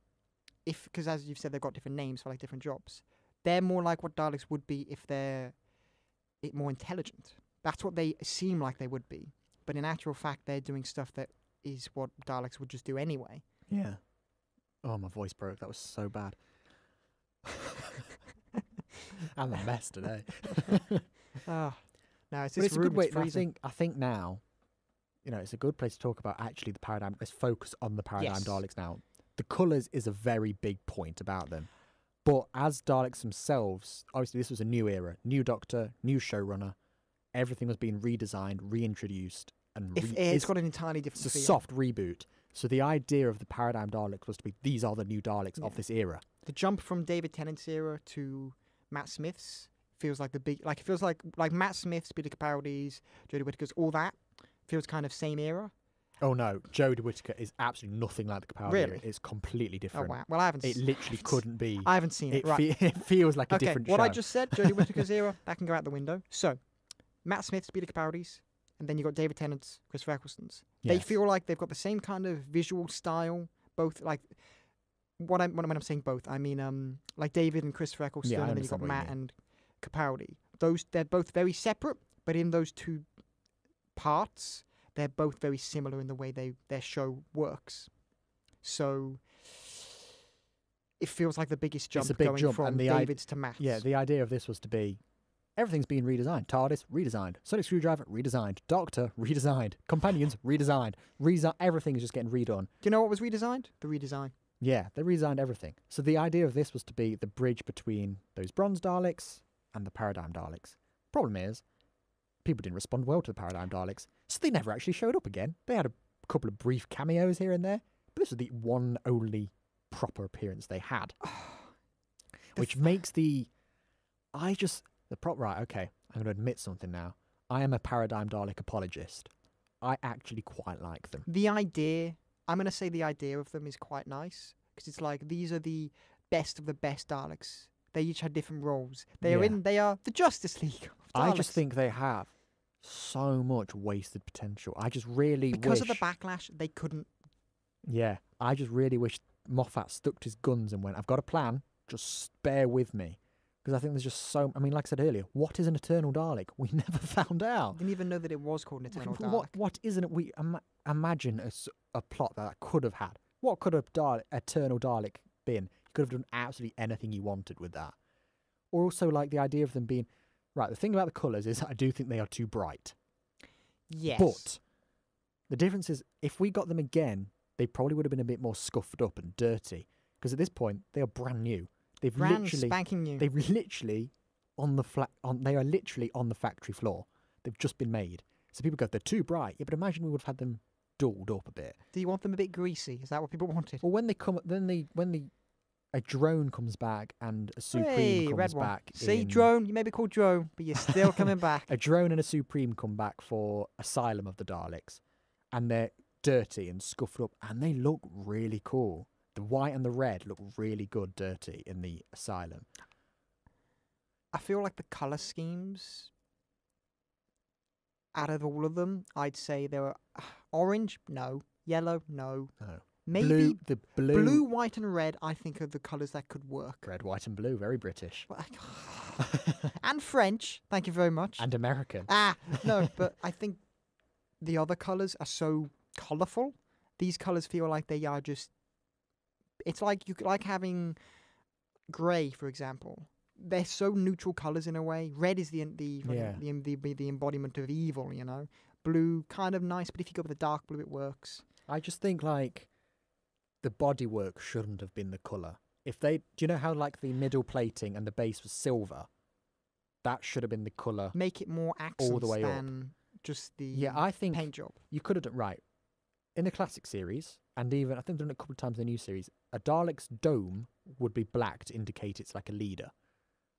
because as you've said, they've got different names for like different jobs. They're more like what Daleks would be if they're more intelligent. That's what they seem like they would be. But in actual fact, they're doing stuff that is what Daleks would just do anyway. Yeah. Oh, my voice broke. That was so bad. I'm a mess today. No, it's But it's a good way. I think now, it's a good place to talk about actually the Paradigm. Let's focus on the Paradigm Daleks now. The colours is a very big point about them. But as Daleks themselves, obviously this was a new era, new Doctor, new showrunner. Everything was being redesigned, reintroduced, and it's got an entirely different. It's a soft reboot. So the idea of the Paradigm Daleks was to be these are the new Daleks of this era. The jump from David Tennant's era to Matt Smith's feels like it feels like Matt Smith's, Peter Capaldi's, Jodie Whittaker's, all that feels kind of same era. Oh no, Jodie Whittaker is absolutely nothing like the Capaldi era. It's completely different. Oh wow. Well, I haven't. It literally couldn't be. I haven't seen it. Right. It feels like a different show. What I just said, Jodie Whittaker's era, that can go out the window. So, Matt Smith's, Peter Capaldi's, and then you got David Tennant's, Christopher Eccleston's. They feel like they've got the same kind of visual style. Both like when I'm saying both, I mean like David and Christopher Eccleston, and then you've got Matt and Capaldi. They're both very separate, but in those two parts, they're both very similar in the way their show works. So it feels like the biggest jump a big going jump, from and the David's to Matt's. Yeah, the idea of this was to be everything's been redesigned. TARDIS, redesigned. Sonic Screwdriver, redesigned. Doctor, redesigned. Companions, redesigned. Everything is just getting redone. Do you know what was redesigned? The redesign. Yeah, they redesigned everything. So the idea of this was to be the bridge between those Bronze Daleks and the Paradigm Daleks. Problem is, people didn't respond well to the Paradigm Daleks, so they never actually showed up again. They had a couple of brief cameos here and there, but this was the one only proper appearance they had. Which makes right, okay, I'm going to admit something now. I am a Paradigm Dalek apologist. I actually quite like them. The idea, I'm going to say the idea of them is quite nice, because it's like, these are the best of the best Daleks. They each had different roles. They are the Justice League of Daleks. I just think they have so much wasted potential. I just really because wish... of the backlash, they couldn't... Yeah, I just really wish Moffat stuck to his guns and went, I've got a plan, just bear with me. Because I think there's just so... I mean, like I said earlier, what is an Eternal Dalek? We never found out. Didn't even know that it was called an Eternal Dalek. What isn't it? We imagine a plot that could have had. What could a Eternal Dalek been? You could have done absolutely anything you wanted with that. Or also, like, the idea of them being... Right, the thing about the colours is I do think they are too bright. Yes. But the difference is, if we got them again, they probably would have been a bit more scuffed up and dirty. Because at this point, they are brand new. They've Spanking new. They've literally they are literally on the factory floor. They've just been made. So people go, they're too bright. Yeah, but imagine we would have had them dulled up a bit. Do you want them a bit greasy? Is that what people wanted? Well, when they come, a drone comes back and a Supreme comes back. See, drone, you may be called drone, but you're still coming back. A drone and a Supreme come back for Asylum of the Daleks, and they're dirty and scuffed up, and they look really cool. The white and the red look really good dirty in the Asylum. I feel like the colour schemes, out of all of them, I'd say there were orange, no. Yellow, no. No. Maybe blue, blue, white and red, I think, are the colours that could work. Red, white and blue, very British. And French, thank you very much. And American. No, but I think the other colours are so colourful. These colours feel like they are just... It's like having grey, for example. They're so neutral colours in a way. Red is the embodiment of evil, you know. Blue, kind of nice, but if you go with the dark blue, it works. I just think, like, the bodywork shouldn't have been the colour. Do you know how, like, the middle plating and the base was silver? That should have been the colour. Make it more accents all the way than just the I think paint job. You could have done, right, in the classic series, and even, I think they've done it a couple of times in the new series, a Dalek's dome would be black to indicate it's like a leader.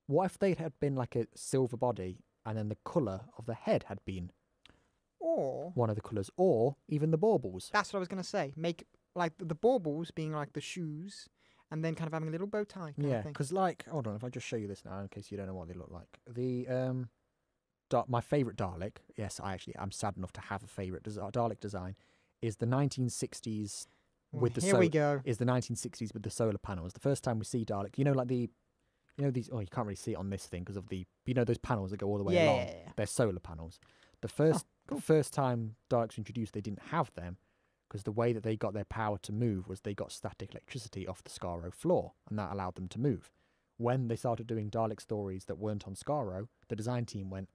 What if they had been like a silver body, and then the colour of the head had been one of the colours, or even the baubles? That's what I was going to say. Make, like, the baubles being like the shoes, and then kind of having a little bow tie. Yeah, because, like, hold on, if I just show you this now, in case you don't know what they look like. My favourite Dalek, yes, I'm sad enough to have a favourite Dalek design, is the 1960s with the Here we go. Is the 1960s with the solar panels. The first time we see Dalek, you know, like these, you can't really see it on this thing because of those panels that go all the way along. Yeah. They're solar panels. The first time Daleks were introduced, they didn't have them because the way that they got their power to move was they got static electricity off the Skaro floor, and that allowed them to move. When they started doing Dalek stories that weren't on Skaro, the design team went,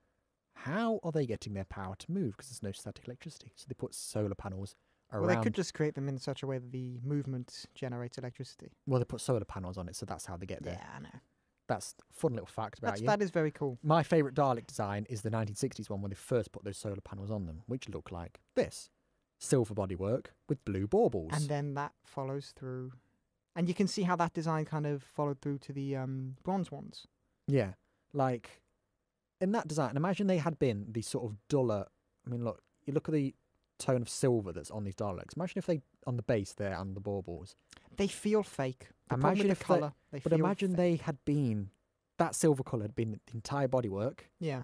how are they getting their power to move? Because there's no static electricity. So they put solar panels around. Well, they could just create them in such a way that the movement generates electricity. Well, they put solar panels on it, so that's how they get there. Yeah, I know. That's a fun little fact about you. That is very cool. My favourite Dalek design is the 1960s one when they first put those solar panels on them, which look like this. Silver bodywork with blue baubles. And then that follows through. And you can see how that design kind of followed through to the bronze ones. Yeah. Like, in that design, imagine they had been the sort of duller... I mean, look, you look at the tone of silver that's on these Daleks. Imagine if they, on the base there and the baubles. They feel fake. Imagine if colour. But imagine they had been... That silver colour had been the entire bodywork. Yeah.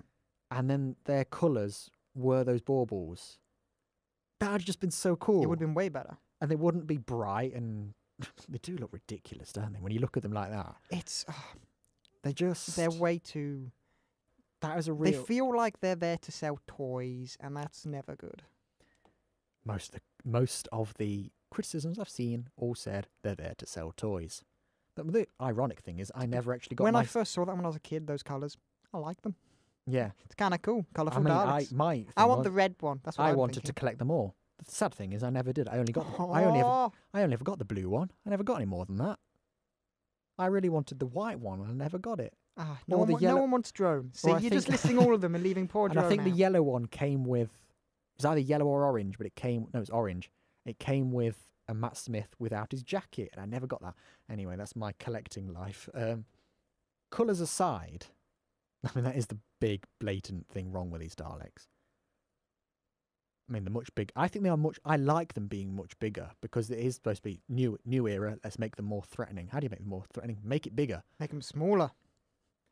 And then their colours were those baubles. That would have just been so cool. It would have been way better. And they wouldn't be bright, and they do look ridiculous, don't they? When you look at them like that. It's... They're way too... That is a real... They feel like they're there to sell toys, and that's never good. Most of the criticisms I've seen all said they're there to sell toys. But the ironic thing is I never actually got When I first saw that when I was a kid, those colours, I like them. Yeah. It's kind of cool. Colourful I mean, Daleks. I want the red one. That's what I I'm wanted thinking. to collect them all. The sad thing is I never did. I only ever got the blue one. I never got any more than that. I really wanted the white one and I never got it. No one wants drone. See, you're just listing all of them and leaving poor drone And I think out. the yellow one came with... It was either yellow or orange, but it came... No, it was orange. It came with a Matt Smith without his jacket, and I never got that. Anyway, that's my collecting life. Colours aside, I mean, that is the big, blatant thing wrong with these Daleks. I mean, they're much big. I think they are much... I like them being much bigger, because it is supposed to be new era. Let's make them more threatening. How do you make them more threatening? Make it bigger. Make them smaller.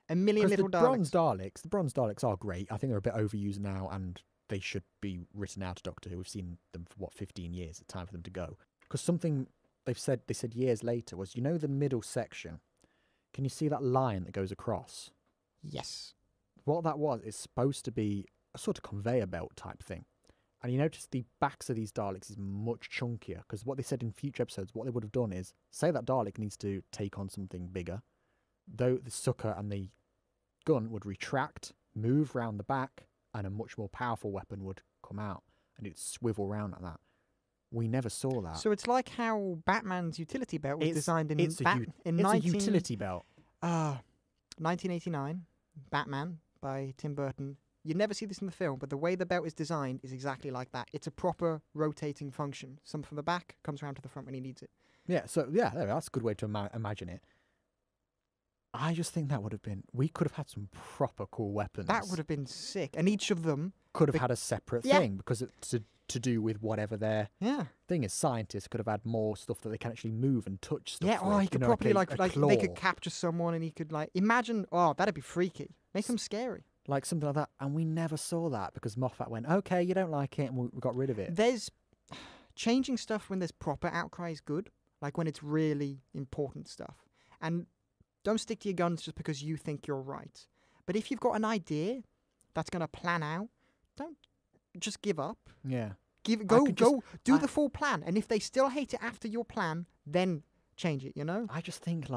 A million little Daleks. The bronze Daleks are great. I think they're a bit overused now, and they should be written out of Doctor Who. We've seen them for, 15 years. It's time for them to go. Because something they said years later was, the middle section, can you see that line that goes across? Yes. What that was is supposed to be a sort of conveyor belt type thing. And you notice the backs of these Daleks is much chunkier, because what they said in future episodes, what they would have done is, say that Dalek needs to take on something bigger, though the sucker and the gun would retract, move round the back, and a much more powerful weapon would come out, and it'd swivel round like that. We never saw that. So it's like how Batman's utility belt was designed in... It's a utility belt. 1989, Batman by Tim Burton. You never see this in the film, but the way the belt is designed is exactly like that. It's a proper rotating function. Some from the back comes around to the front when he needs it. Yeah, so that's a good way to imagine it. I just think that would have been... We could have had some proper cool weapons. That would have been sick. And each of them... Could have had a separate thing, because it's to do with whatever their thing is. Scientists could have had more stuff that they can actually move and touch stuff with. He could properly, like claw. they could capture someone and he could, imagine... Oh, that'd be freaky. Make them scary. Like something like that. And we never saw that, because Moffat went, okay, you don't like it, and we got rid of it. There's... Changing stuff when there's proper outcry is good. Like when it's really important stuff. And... Don't stick to your guns just because you think you're right. But if you've got an idea that's going to plan out, don't just give up. Yeah. Do the full plan. And if they still hate it after your plan, then change it, I just think,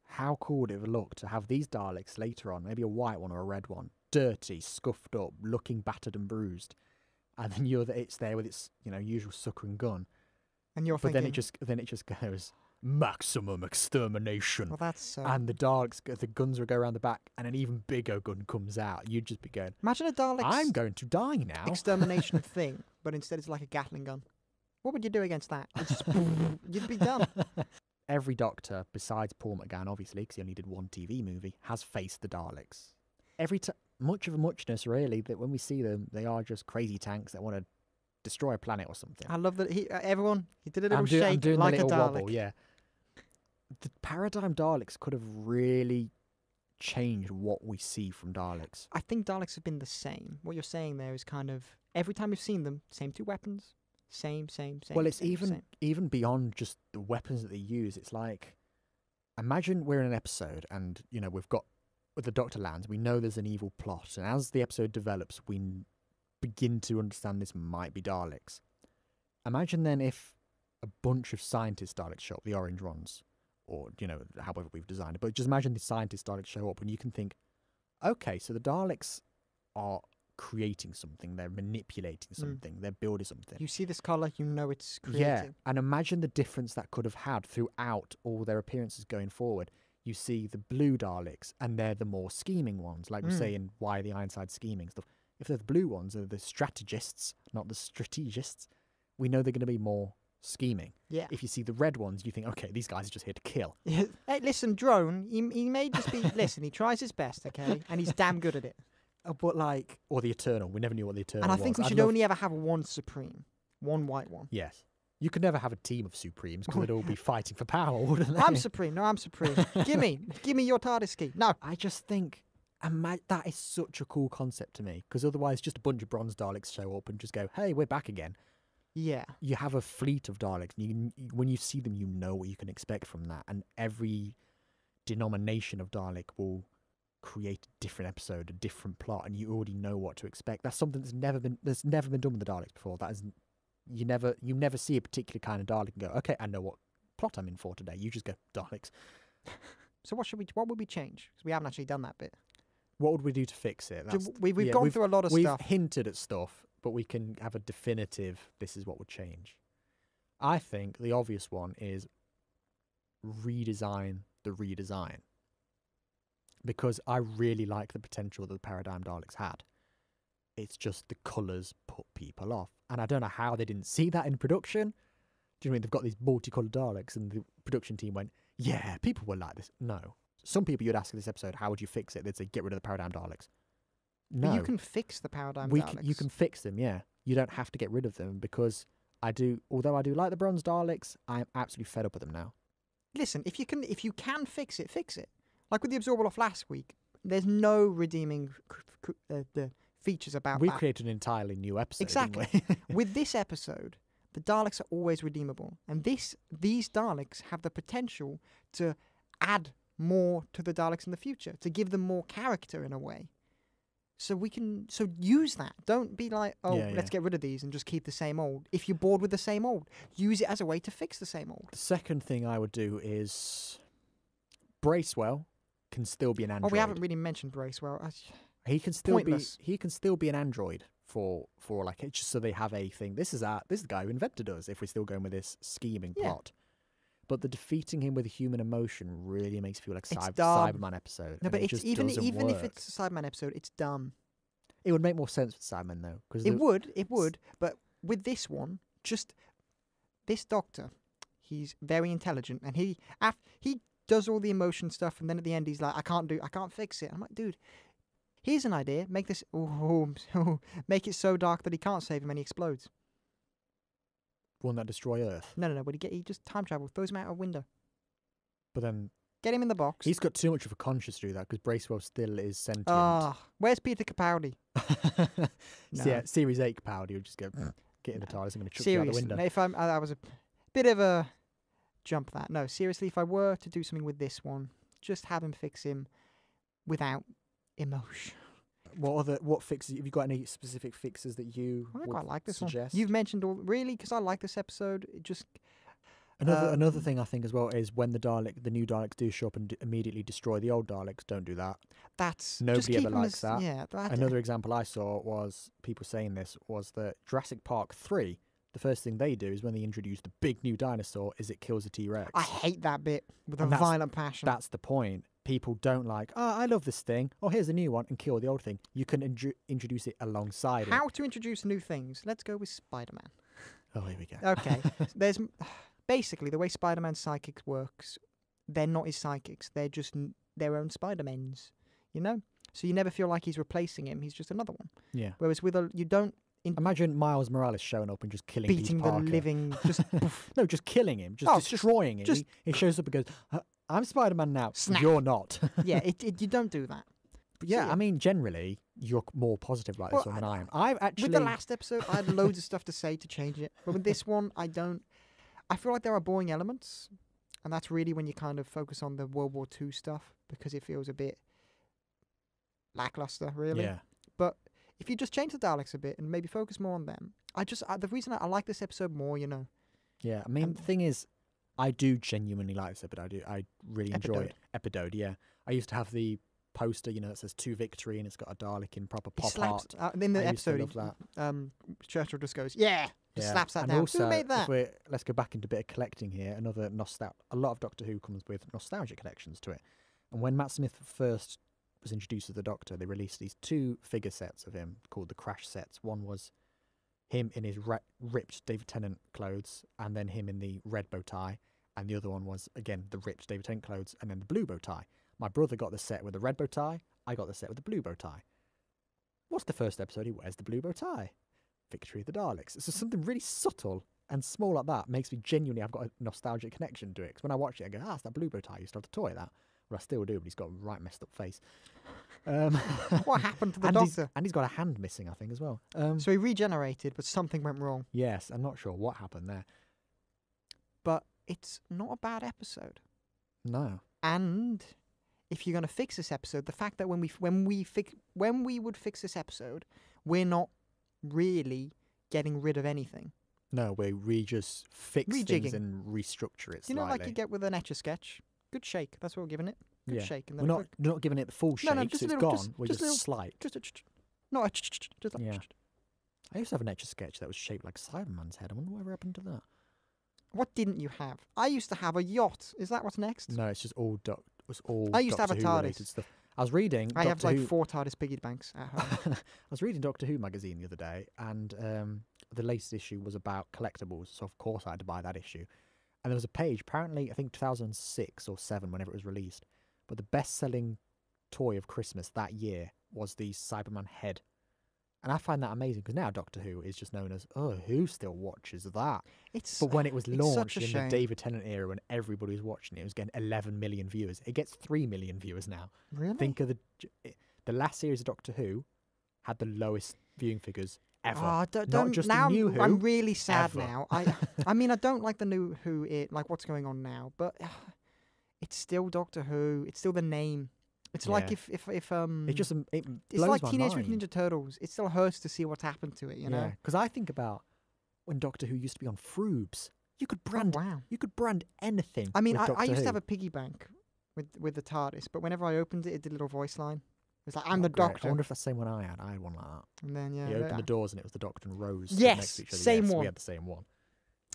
how cool would it look to have these Daleks later on, maybe a white one or a red one, dirty, scuffed up, looking battered and bruised. And then it's there with its, usual sucker and gun. And you're thinking... But then it just goes... Maximum extermination. Well, that's and the Daleks, the guns will go around the back, and an even bigger gun comes out. You'd just be going, imagine a Dalek. I'm going to die now. Extermination thing, but instead it's like a Gatling gun. What would you do against that? You'd be done. Every Doctor, besides Paul McGann, obviously, because he only did one TV movie, has faced the Daleks. Much of a muchness, really, that when we see them, they are just crazy tanks that want to destroy a planet or something. I love that he did a little shake I'm doing like the little a Dalek. wobble, yeah. The Paradigm Daleks could have really changed what we see from Daleks. I think Daleks have been the same. What you're saying there is kind of, every time we've seen them, same two weapons, same. Well, it's even beyond just the weapons that they use. It's like, imagine we're in an episode and, we've got, with the Doctor lands, we know there's an evil plot. And as the episode develops, we begin to understand this might be Daleks. Imagine then if a bunch of scientist Daleks show up, the orange ones, or, however we've designed it. But just imagine the scientist Daleks show up and you can think, okay, so the Daleks are creating something, they're manipulating something, they're building something. You see this colour, you know it's creating. Yeah, and imagine the difference that could have had throughout all their appearances going forward. You see the blue Daleks, and they're the more scheming ones, like we say in Why the Ironside Scheming stuff. If they're the blue ones, they're the strategists, not the strategists. We know they're going to be more scheming. Yeah. If you see the red ones, you think, okay, these guys are just here to kill. Hey, listen, Drone, he may just be... Listen, he tries his best, okay? And he's damn good at it. But or the Eternal. We never knew what the Eternal was. And I think we should only ever have one Supreme. One white one. Yes. You could never have a team of Supremes because they'd all be fighting for power, wouldn't they? I'm Supreme. No, I'm Supreme. Give me your TARDIS key. No. I just think... that is such a cool concept to me, because otherwise just a bunch of bronze Daleks show up and just go, hey, we're back again. Yeah. You have a fleet of Daleks. When you see them, you know what you can expect from that. And every denomination of Dalek will create a different episode, a different plot, and you already know what to expect. That's something that's never been done with the Daleks before. That is you never see a particular kind of Dalek and go, okay, I know what plot I'm in for today. You just go, Daleks. So what would we change? Because we haven't actually done that bit. What would we do to fix it? We've gone through a lot of we've stuff. We've hinted at stuff, but we can have a definitive, this is what would change. I think the obvious one is redesign the redesign. Because I really like the potential that the Paradigm Daleks had. It's just the colours put people off. And I don't know how they didn't see that in production. Do you know what I mean? They've got these multicoloured Daleks and the production team went, yeah, people will like this. No. Some people you'd ask in this episode, how would you fix it? They'd say, get rid of the Paradigm Daleks. No. But you can fix the Paradigm Daleks. You can fix them, yeah. You don't have to get rid of them because although I do like the Bronze Daleks, I'm absolutely fed up with them now. Listen, if you can fix it, fix it. Like with the Absorber off last week, there's no redeeming the features about that. We created an entirely new episode. Exactly. Didn't we? With this episode, the Daleks are always redeemable, and these Daleks have the potential to add more to the Daleks in the future, to give them more character in a way. So use that. Don't be like, let's get rid of these and just keep the same old. If you're bored with the same old, use it as a way to fix the same old. The second thing I would do is Bracewell can still be an android. Oh, we haven't really mentioned Bracewell. He can still Pointless. be an android for like it, just so they have a thing. This is the guy who invented us. If we're still going with this scheming plot, but the defeating him with a human emotion really makes it feel like Cyberman episode. No, but it's even if it's a Cyberman episode, it's dumb. It would make more sense with Cyberman though, because it would. But with this one, just this Doctor, he's very intelligent, and he does all the emotion stuff, and then at the end he's like, I can't fix it. I'm like, dude, here's an idea. Make this make it so dark that he can't save him and he explodes. Won't that destroy Earth? No. But he just time travel, throws him out a window. But then get him in the box. He's got too much of a conscience to do that because Bracewell still is sentient. Where's Peter Capaldi? No. Yeah, Series 8 Capaldi would just go get in the TARDIS. I'm going to chuck you out the window. If I was a bit of a jump that. No, seriously, if I were to do something with this one, just have him fix him without emotion. What fixes? Have you got any specific fixes that you I quite like this suggest? one. You've mentioned all really because I like this episode. It just another thing I think as well is when the new Daleks do show up and immediately destroy the old Daleks. Don't do that. Nobody ever likes that. Yeah. Another example I saw was people saying this was that Jurassic Park 3. The first thing they do is when they introduce the big new dinosaur is it kills a T-Rex. I hate that bit with a violent passion. That's the point. People don't like, I love this thing. Oh, here's a new one and kill the old thing. You can introduce it alongside it. How to introduce new things? Let's go with Spider-Man. Oh, here we go. Okay. There's basically the way Spider-Man's psychics works. They're not his psychics. They're just their own Spider-Mans. You know? So you never feel like he's replacing him. He's just another one. Yeah. Whereas you don't... Imagine Miles Morales showing up and just killing beating Peter Parker. The living... No, just killing him. Just destroying him. He shows up and goes, I'm Spider-Man now. Snap. You're not. Yeah, you don't do that. But yeah, I mean, generally, you're more positive like this one than I am. I've actually... With the last episode, I had loads of stuff to say to change it. But with this one, I don't... I feel like there are boring elements. And that's really when you kind of focus on the World War II stuff. Because it feels a bit lackluster, really. Yeah. But if you just change the Daleks a bit and maybe focus more on them... the reason I like this episode more, you know. Yeah, I mean, the thing is... I do genuinely like this episode. I really enjoy it. Epidode, yeah. I used to have the poster, that says "To Victory" and it's got a Dalek in proper pop art. In the episode, Churchill just goes, "Yeah," slaps that down. Also, who made that? Let's go back into a bit of collecting here. A lot of Doctor Who comes with nostalgia connections to it. And when Matt Smith first was introduced as the Doctor, they released these 2 figure sets of him called the Crash sets. One was him in his ripped David Tennant clothes, and then him in the red bow tie. And the other one was, again, the ripped David Tennant clothes, and then the blue bow tie. My brother got the set with the red bow tie. I got the set with the blue bow tie. What's the first episode he wears the blue bow tie? Victory of the Daleks. So something really subtle and small like that makes me genuinely, I've got a nostalgic connection to it. Because when I watch it, I go, it's that blue bow tie. I used to have a toy of that. Well, I still do, but he's got a right messed up face. What happened to the Doctor? And he's got a hand missing, I think, as well. So he regenerated, but something went wrong. Yes, I'm not sure what happened there. But it's not a bad episode. No. And if you're going to fix this episode, the fact that when we would fix this episode, we're not really getting rid of anything. No, we just fix things Rejigging. and restructure it You know, slightly. like you get with an Etch-a-Sketch. Good shake. That's what we're giving it. Good Yeah. shake. And We're then not giving it the full shake, No, so just a it's little- gone. We're just just a little- slight. just a not a just like Yeah. I used to have an Etch-a-Sketch that was shaped like Cyberman's head. I wonder whatever happened to that. What didn't you have? I used to have a yacht. Is that what's next? No, it's just all I used to have a Doctor Who TARDIS. related stuff. I was reading. I have Doctor like Who. 4 TARDIS piggy banks at home. I was reading Doctor Who magazine the other day, and the latest issue was about collectibles, so of course I had to buy that issue. And there was a page, apparently, I think 2006 or 7, whenever it was released, but the best-selling toy of Christmas that year was the Cyberman head. And I find that amazing, because now Doctor Who is just known as, oh, who still watches that? But when it was it's launched such a in shame. the David Tennant era, when everybody was watching it was getting 11 million viewers. It gets 3 million viewers now. Really? Think of the last series of Doctor Who had the lowest viewing figures ever. Oh, Not don't just now. the new Who. I'm really sad ever. now. I mean, I don't like the new Who. Like what's going on now, but it's still Doctor Who. It's still the name. It's like Yeah. if It just it it's blows like my Teenage mind. Mutant Ninja Turtles. It still hurts to see what's happened to it. You know. Because I think about when Doctor Who used to be on Froobs. You could Oh, brand wow. you could brand anything. I mean, with I Doctor used Who. to have a piggy bank with the TARDIS, but whenever I opened it, it did a little voice line. It's like, I'm Oh, the great. Doctor. I wonder if that's the same one I had. I had one like that. And then, yeah. You opened the doors and it was the Doctor and Rose stood Yes, next to each other. same yes, one. We had the same one.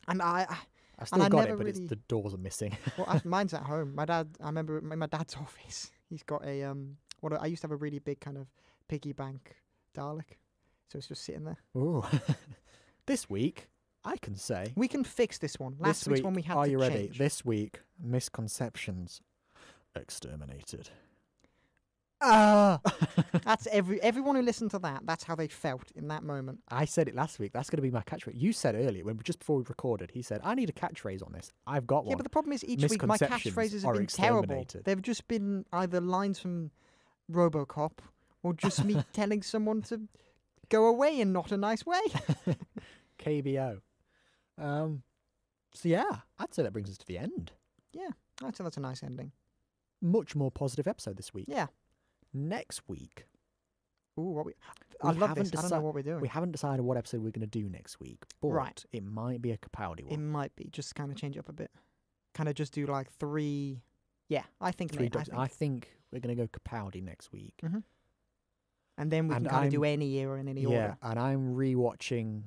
And I I've still I got never it, but really- the doors are missing. well, mine's at home. My dad, I remember in my dad's office, he's got a, I used to have a really big kind of piggy bank Dalek. So it's just sitting there. Ooh. This week, I can say. We can fix this one. Last This week's week, one we had are to you ready? change. This week, misconceptions exterminated. That's everyone who listened to that. That's how they felt in that moment. I said it last week. That's going to be my catchphrase. You said earlier, just before we recorded, he said, I need a catchphrase on this. I've got one. Yeah, but the problem is each week my Misconceptions catchphrases have are been terrible. exterminated. They've just been either lines from RoboCop or just me telling someone to go away in not a nice way. KBO. So yeah, I'd say that brings us to the end. Yeah, I'd say that's a nice ending. Much more positive episode this week. Yeah. Next week, Ooh, I love this. I don't know deci- what we're doing. we haven't decided what episode we're going to do next week, but Right. it might be a Capaldi It one. might be just kind of change it up a bit. Kind of just do like 3. Yeah, I think. Three I Doctors. think. I think we're going to go Capaldi next week. And then we and can kind of do I'm- any era in any Yeah, order. and I'm rewatching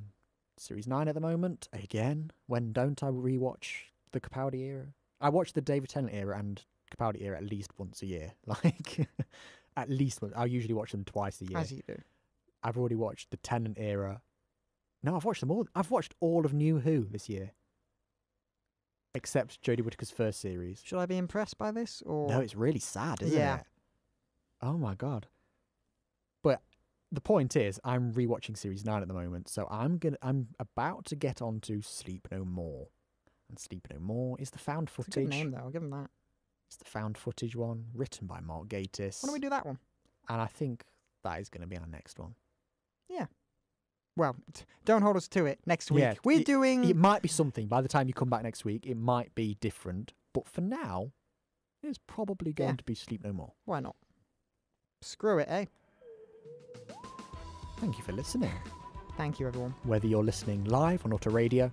Series 9 at the moment. Again, when don't I rewatch the Capaldi era? I watch the David Tennant era and Capaldi era at least once a year. Like, at least once. I usually watch them twice a year. As you do. I've already watched the Tennant era. No, I've watched them all. I've watched all of New Who this year. Except Jodie Whittaker's first series. Should I be impressed by this or No, it's really sad, isn't Yeah. it? Oh my god. But the point is, I'm rewatching Series 9 at the moment, so I'm about to get on to Sleep No More. And Sleep No More is the found It's a footage. good name though. I'll give him that. It's the found footage one, written by Mark Gatiss. Why don't we do that one? And I think that is going to be our next one. Well, don't hold us to it. Next week Yeah, we're doing. It might be something. By the time you come back next week, it might be different. But for now, it's probably going Yeah. to be Sleep No More. Why not? Screw it, eh? Thank you for listening. Thank you, everyone. Whether you're listening live on Auto Radio,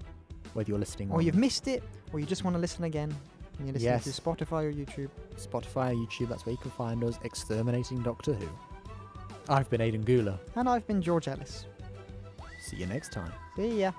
whether you're listening Or on you've missed it, or you just want to listen again, and you're listening Yes. to Spotify or YouTube. Spotify, YouTube, that's where you can find us, Exterminating Doctor Who. I've been Aidan Gula. And I've been George Ellis. See you next time. See ya.